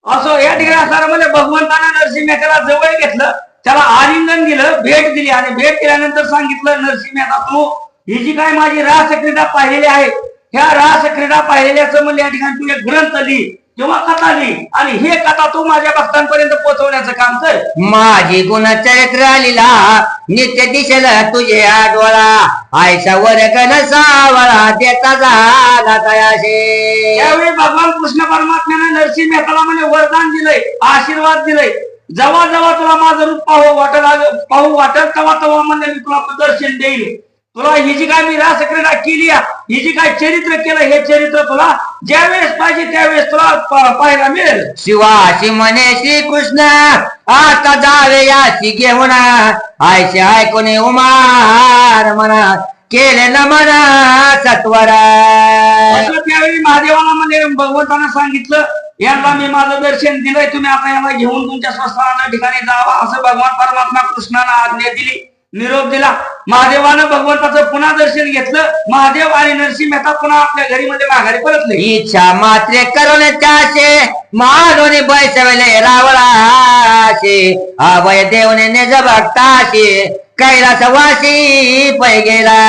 असं या ठिकाणी असणार म्हणजे भगवंताने नरसिंह मेहताला जवळ घेतलं, त्याला आलिंगन दिलं, भेट दिली आणि भेट दिल्यानंतर सांगितलं नरसिंह मेहता तू ही जी काय माझी रास क्रीडा पाहिलेली आहे, ह्या रास क्रीडा पाहिलेल्याचं म्हणजे या ठिकाणी तू एक ग्रंथ लिही किंवा कथा लिही आणि हे कथा तू माझ्या भक्तांपर्यंत पोहोचवण्याचं काम कर. माझी गुणचरित्र लिला नित्य दिशेल तुझे डोळा, आयशा वर्गन सावळा देता झाला तयाशे. त्यावेळी भगवान कृष्ण परमात्म्याने नरसिंह मेहताला म्हणजे वरदान दिलंय, आशीर्वाद दिलंय, जेव्हा जेव्हा तुला माझं रूप पाहू वाटत तेव्हा म्हणजे मी तुला दर्शन देईल. तुला ही जी काय मी रासक्रीडा केली, ही जी काय चरित्र केलं, हे चरित्र तुला ज्यावेळेस पाहिजे त्यावेळेस तुला पाहायला मिळेल. शिवाशी म्हणे श्रीकृष्ण आता जावे याशी घेऊन, आयशे ऐकून उमार म्हणा केले न म्हणा सत्वरा. त्यावेळी महादेवाला म्हणजे भगवंतानं सांगितलं यांना मी माझं दर्शन दिलंय, तुम्ही आता याला घेऊन तुमच्या स्वस्थाना ठिकाणी जावा, असं भगवान परमात्मा कृष्णाला आज्ञा दिली, निरोप दिला. महादेवानं भगवंताचं पुन्हा दर्शन घेतलं. महादेव आणि नरसिंह मेहता पुन्हा आपल्या घरी मध्ये माघारी परतले. इच्छा मात्रे करून त्याशे मालोने बैसवले रावळाशे, अभय देवने निज भक्ताशे कैलास वासी पै गेला.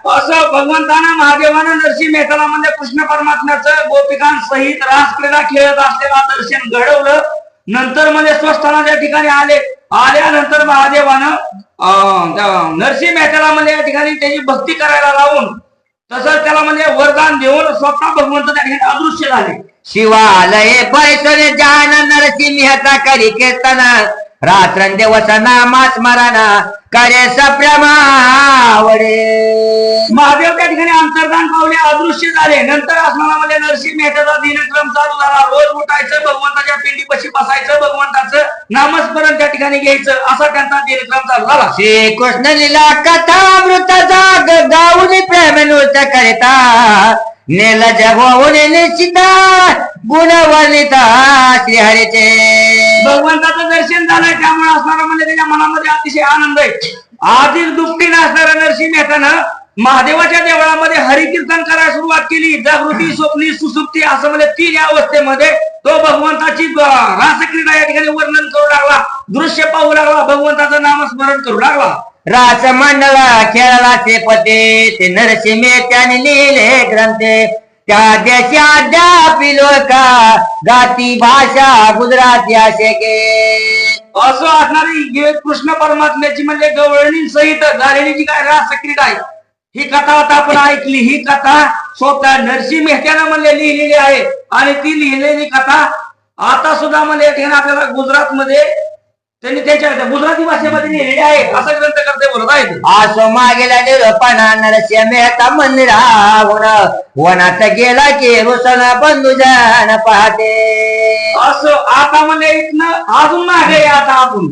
असं भगवंतानं महादेवानं नरसिंह मेहताला म्हणजे कृष्ण परमात्म्याचं गोपिकांसहित रास क्रीडा खेळत असलेला दर्शन घडवलं. नंतर म्हणजे स्वस्थानाच्या ठिकाणी आल्यानंतर महादेवानं नरसिंह मेहताला म्हणजे या ठिकाणी त्याची भक्ती करायला लावून तसंच त्याला म्हणजे वरदान देऊन स्वतः भगवंत त्या ठिकाणी अदृश्य झाले. शिवालय बैसले जान नरसिंह मेहता करी कीर्तन, रात्रंदिवस नामाच स्मरणा करे सप्रेमावडे. महादेव त्या ठिकाणी अंतर्धान पावले, अदृश्य झाले. नंतर आसमानामध्ये नरसिंह मेहताचा दिनक्रम चालू झाला. रोज उठायचं, भगवंताच्या पिंडीपाशी बसायचं, भगवंताचं नामस्मरण त्या ठिकाणी घ्यायचं, असा त्यांचा दिनक्रम चालू झाला. श्रीकृष्ण लीला कथामृत जाग गाऊन प्रेम नृत्य करिता नेल जगवून निश्चिता गुणवर्णिता श्रीहरीचे. भगवंताचं दर्शन झालंय, त्यामुळे असणारा म्हणजे त्याच्या मनामध्ये अतिशय आनंद आहे. आधीच दुपटी असणारा नरसिंह मेहतानं महादेवाच्या देवळामध्ये हरिकीर्तन करायला सुरुवात केली. जागृती, स्वप्नी, सुसुप्ती असं म्हणजे 3 अवस्थेमध्ये तो भगवंताची रासक्रीडा या ठिकाणी वर्णन करू लागला, दृश्य पाहू लागला, भगवंताचं नामस्मरण करू लागला. रास मंडळ खेळला ते पते ते नरसिंह मेहत्याने लिहिले ग्रंथे. त्या देशाद्यापी लोका गाती भाषा गुजराती असे गे. असं असणारी कृष्ण परमात्म्याची म्हणजे गवळणी सहित झालेली जी काय रासक्रीडा आहे, ही कथा आता आपण ऐकली. ही कथा स्वतः नरसिंह मेहत्यानं म्हणले लिहिलेली आहे. आणि ती लिहिलेली कथा आता सुद्धा म्हणजे या ठिकाणी आपल्याला गुजरात मध्ये त्यांनी त्याच्या गुजराती भाषेमध्ये लिहिलेली आहे, असं ग्रंथकर्ते बोलत आहेत. आसो मागेला निरपणा नरसिंह मेहता मंदिरावून वनात गेला की रुसन बंधुजन पाहते. असं आता म्हणजे इथनं अजून मागे या. आता आपण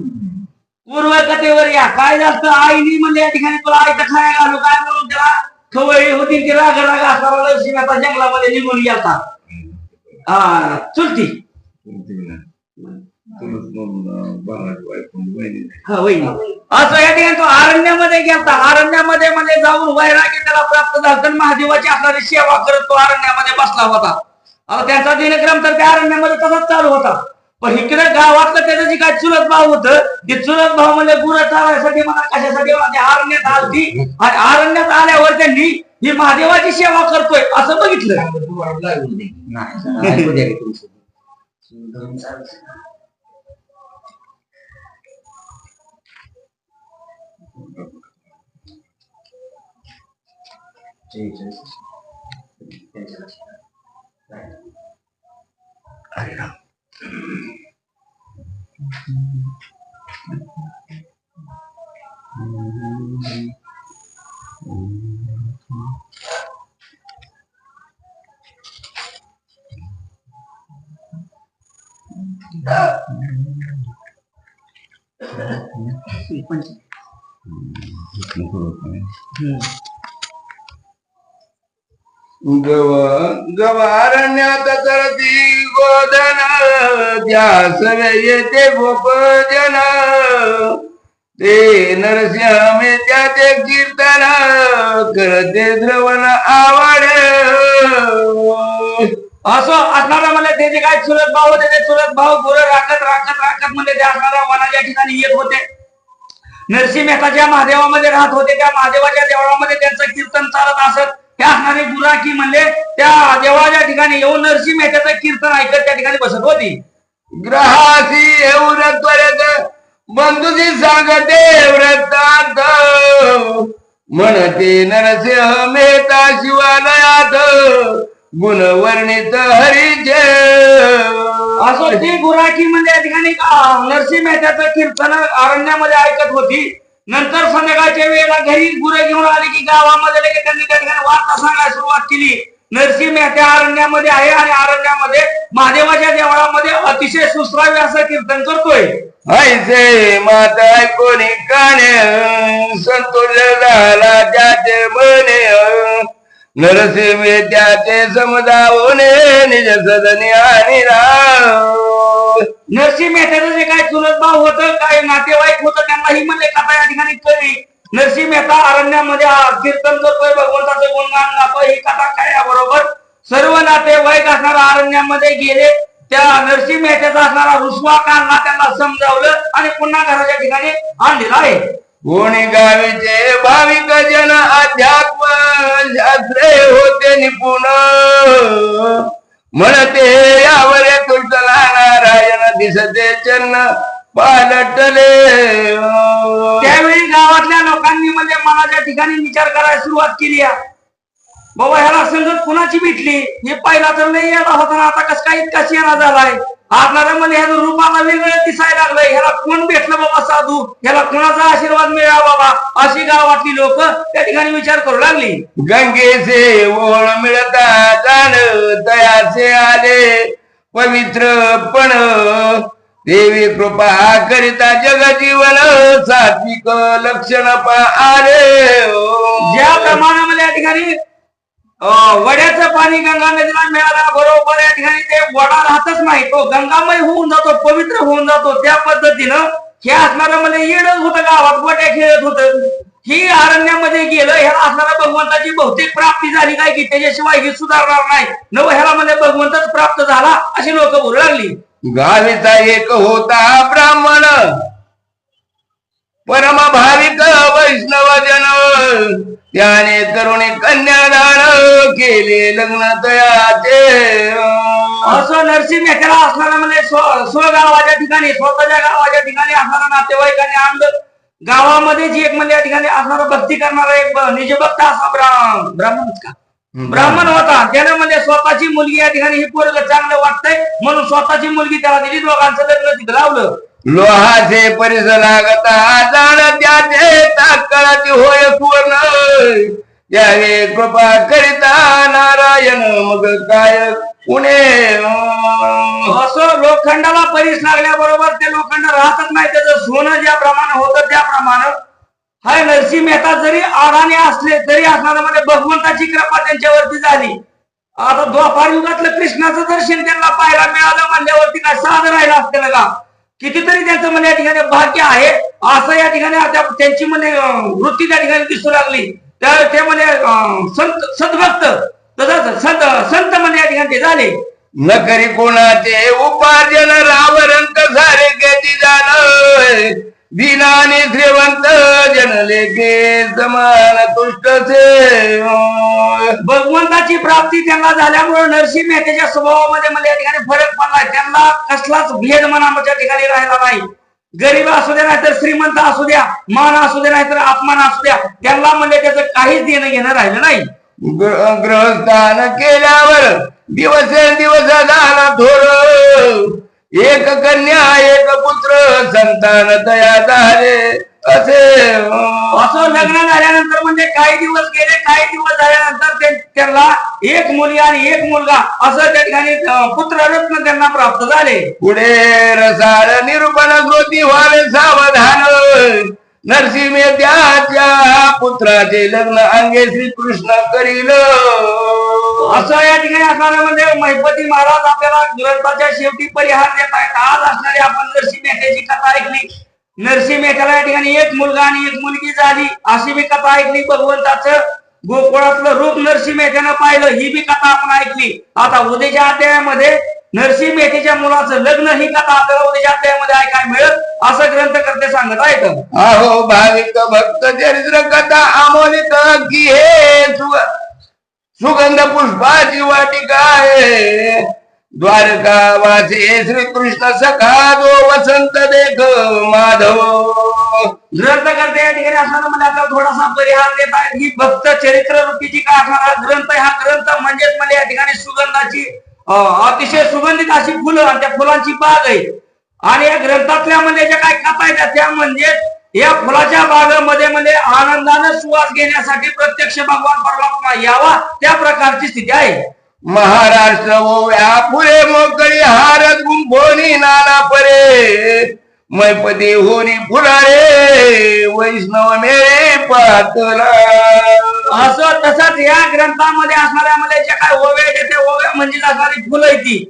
पूर्व कथेवर या. काय झालं, आईनी म्हणजे या ठिकाणी तुला आई खाया घालू काय म्हणून त्याला खवळी होती की राग राग असणारा नरसिंह मेहता जंगलामध्ये निघून गेला. चुलती असं या ठिकाणी तो अरण्यामध्ये गेला. अरण्यामध्ये म्हणजे जाऊन वैराग्य त्याला प्राप्त झालं. महादेवाची असणारी सेवा करत तो अरण्यामध्ये बसला होता. आता त्यांचा दिनक्रम तर त्या अरण्यामध्ये तसाच चालू होता. पण इकडे गावातलं त्याचं जे काय चुलत भाव होतं, ते चुलत भाव म्हणजे गुरं चालायसाठी म्हणा कशासाठी अरण्यात आलती. आणि अरण्यात आल्यावर त्यांनी ही महादेवाची सेवा करतोय असं बघितलं. गवारण्यात करती गोधन ध्यास येते गोपजन ते नरसिंह मेहत्याचे कीर्तन करते द्रवण आवड. असं असणारा म्हणजे ते जे काय चुलत भाव होते ते चुलत भाव गुरं राखत राखत राखत म्हणजे ते असणाऱ्या वनाच्या ठिकाणी येत होते. नरसिंह मेहता ज्या महादेवामध्ये राहत होते त्या महादेवाच्या देवळामध्ये त्यांचं कीर्तन चालत असत. त्या असणारी गुराखी म्हणले त्या देवळाच्या ठिकाणी येऊन नरसिंह मेहत्याचं कीर्तन ऐकत त्या ठिकाणी बसत होती. ग्रहासी एवढं त्वरत बंधुजी सांगते व्रतांत म्हणते नरसिंह मेहता शिवालयात गुणवर्णित हरीचे. असो ती गुराखी म्हणजे या ठिकाणी नरसिंह मेहत्याचं कीर्तन अरण्यामध्ये ऐकत होती. नंतर संध्याकाळच्या वेळेला घरी गुरं घेऊन आली की गावामध्ये लगेच त्यांनी त्या ठिकाणी वार्ता सांगायला सुरुवात केली. नरसिंह मेहता अरण्यामध्ये आहे आणि अरण्यामध्ये महादेवाच्या देवळामध्ये अतिशय सुश्राव्य असं कीर्तन करतोय. ऐसे माता कोणी काने संतोष झाला त्याचे मने नरसिंह मेहत्याचे समजावणे निज सदनी आणि नरसिंह मेहत्याचं जे काय चुलत भाव होतं काय नातेवाईक होतं त्यांनाही म्हणले कथा या ठिकाणी कळली. नरसिंह मेहता अरण्यामध्ये कीर्तन करतोय, भगवंताचं गुणगान गातोय, ही कथा काय बरोबर सर्व नातेवाईक असणारा अरण्यामध्ये गेले. त्या नरसिंह मेहत्याचा असणारा रुसवा काढला, त्यांना समजावलं आणि पुन्हा घराच्या ठिकाणी आणलेला आहे. कोणी गावीचे भाविक जन अध्यात्म शास्त्रे होते निपुण म्हणते यावर तुटला नारायण दिसते चन्न पालटले. त्यावेळी गावातल्या लोकांनी म्हणजे मनाच्या ठिकाणी विचार करायला सुरुवात केली. बाबा ह्याला संगत कुणाची भेटली, हे पहिला तर नाही याला होता, आता कस काय इतका शेणा झालाय. आपल्याला म्हणजे ह्याचं रूप आता वेगळं दिसायला लागलं. ह्याला कोण भेटलं बाबा साधू, ह्याला कोणाचा आशीर्वाद मिळावा बाबा, अशी गावातली लोक त्या ठिकाणी विचार करू लागली. गंगेचे ओळ मिळता जाण तयाचे आले पवित्रपण देवी कृपा करिता जग जीवन सात्विक लक्षण आले. ज्या प्रमाणामध्ये या ठिकाणी वड्याचं पाणी गंगा नदीला मिळालं बरोबर या ठिकाणी ते वडा राहतच नाही, तो गंगामय होऊन जातो, पवित्र होऊन जातो. त्या पद्धतीनं हे असणारं म्हणजे येणच होतं, गावात वड्या खेळत होतं. ही अरण्यामध्ये गेलं, ह्याला असणारा भगवंताची बहुतेक प्राप्ती झाली काय की त्याच्याशिवाय ही सुधारणार नाही, नव ह्याला म्हणजे भगवंतच प्राप्त झाला अशी लोक बोलू लागली. गावीचा एक होता ब्राह्मण परम भाविक वैष्णव जन त्याने तरुणी कन्यादान केले लग्न तयाचे. असं नरसिंह मेहत्याला असणारा म्हणजे स्वगावाच्या ठिकाणी स्वतःच्या गावाच्या ठिकाणी असणारा नातेवाईकांनी आणलं. गावामध्ये जी एक म्हणजे या ठिकाणी असणारा भक्ती करणारा एक निजभक्त असा ब्राह्मण होता. त्याने म्हणजे स्वतःची मुलगी या ठिकाणी ही पोरग चांगलं वाटतंय म्हणून स्वतःची मुलगी त्याला दिली. दोघांचं लग्न तिथं लावलं. लोहाचे परिस लागता जाण त्याचे तात्काळाची होय सुवर्ण यावे कृपा करिता नारायण मग काय पुणे. असं लोखंडाला परिस लागल्याबरोबर ते लोखंड राहतच नाही, त्याचं सोनं ज्याप्रमाणे होतं त्याप्रमाणे हाय नरसिंह मेहता जरी अडाणी असले तरी असणारा म्हणजे भगवंताची कृपा त्यांच्यावरती झाली. आता द्वापार युगातलं कृष्णाचं दर्शन त्यांना पाहायला मिळालं म्हणल्यावरती काय साधं राहिलं असतं का? कितीतरी त्यांचं म्हणजे या ठिकाणी भाग्य आहे असं या ठिकाणी त्यांची म्हणजे वृत्ती त्या ठिकाणी दिसू लागली. तर ते म्हणजे सद्भक्त तसंच संत म्हणजे या ठिकाणी ते झाले. न करी कोणाचे उपार्जन रावरंत सारे गती जाण दिनाने श्रीवंत जनले के समान तुष्टचे. भगवंताची प्राप्ती त्यांना झाल्यामुळे नरसिंह मेहतेच्या स्वभावामध्ये मला या ठिकाणी फरक पडला. त्यांना कसलाच भेद मनाच्या ठिकाणी राहिला नाही. गरीब असू द्या नाहीतर श्रीमंत असू द्या, मान असू द्या नाहीतर अपमान असू द्या, त्यांना म्हणजे त्याचं काहीच देणं घेणं राहिलं नाही. ग्रहस्थान केल्यावर दिवस झाला थोर एक कन्या एक पुत्र संतान तया झाले असे. असं लग्न झाल्यानंतर म्हणजे काही दिवस गेले, काही दिवस झाल्यानंतर त्यांना एक मुलगी आणि एक मुलगा असं त्या ठिकाणी पुत्ररत्न त्यांना प्राप्त झाले. पुढे रसाळ निरूपण कृती व्हावे सावधान नरसिंह मेहत्याच्या पुत्राचे लग्न अंगे श्रीकृष्ण करील. असं या ठिकाणी असणारे म्हणजे महिपती महाराज आपल्याला ग्रंथाच्या शेवटी परिहार देत आहेत. आज असणारी आपण नरसिंह मेहत्याची कथा ऐकली. नरसिंह मेहत्याला या ठिकाणी एक मुलगा आणि एक मुलगी झाली अशी मी कथा ऐकली. भगवंताचं गोकुळातलं रूप नरसिंह मेहत्यानं पाहिलं ही बी कथा आपण ऐकली. आता उद्याच्या अध्यायामध्ये नरसिंह मेहतेच्या मुलाचं लग्न ही कथा आपल्याला उद्याच्या अध्यायामध्ये ऐकायला मिळत असं ग्रंथकर्ते सांगत आहेत. अहो भाविक भक्त चरित्र कथा अमोलित की हे सुगंध पुष्पाची वाटिका आहे. द्वारका वासी श्रीकृष्ण सखा जो वसंत देख माधव. ग्रंथकर्ते या ठिकाणी असणारा म्हणजे आपल्याला थोडासा परिहार देत आहेत. ही भक्त चरित्र रूपीची का असणारा ग्रंथ, हा ग्रंथ म्हणजेच म्हणजे या ठिकाणी सुगंधाची अतिशय सुगंधित अशी फुलं आणि त्या फुलांची बाग आहे. आणि या ग्रंथातल्या म्हणजे ज्या काय कथा आहेत त्या म्हणजे या फुलाच्या बागेमध्ये म्हणजे आनंदानं सुवास घेण्यासाठी प्रत्यक्ष भगवान परमात्मा यावा त्या प्रकारची स्थिती आहे. महाराष्ट्र ओव्या फुले मोकळी हारत गुंफोनी नाना परे मैपती होनी फुलारे वैष्णव मेळे पातला. असं तसंच या ग्रंथामध्ये असणाऱ्या म्हणजे ज्या काय ओव्या आहेत त्या ओव्या म्हणजे असणारी फुलं आहे ती.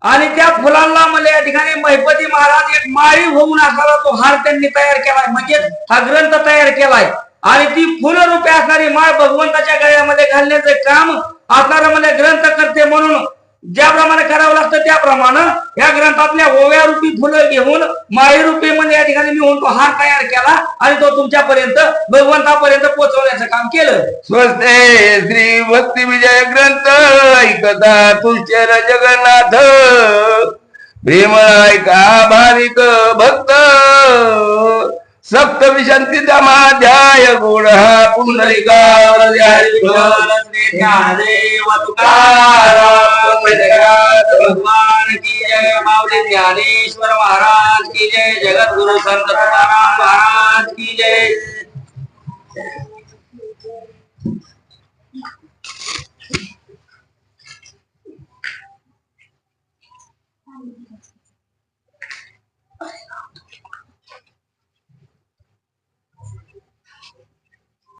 आणि त्या फुलांना म्हणजे या ठिकाणी महिपती महाराज एक माळी होऊन असणारा तो हार त्यांनी तयार केलाय, म्हणजे हा ग्रंथ तयार केलाय. आणि ती फुलं रूपे असणारी माळ भगवंताच्या गळ्यामध्ये घालण्याचं काम असणारा म्हणजे ग्रंथ करते. म्हणून ज्याप्रमाणे करावं लागतं त्याप्रमाणे या ग्रंथातल्या ओव्या रूपी फुलं घेऊन माळी रूपी म्हणजे या ठिकाणी मी म्हणतो हार तयार केला आणि तो तुमच्यापर्यंत भगवंतापर्यंत पोहोचवण्याचं काम केलं. स्वस्ते श्री भक्ती विजय ग्रंथ ऐकता तुझ्या जगन्नाथ प्रेम ऐका भाविक भक्त सप्तविशंती दमाध्याय गुण पुंडलिका ज्ञानदेव तुकाराम भगवान की जय। माऊली ज्ञानेश्वर महाराज की जय। जगद्गुरु संत तुकाराम महाराज की जय।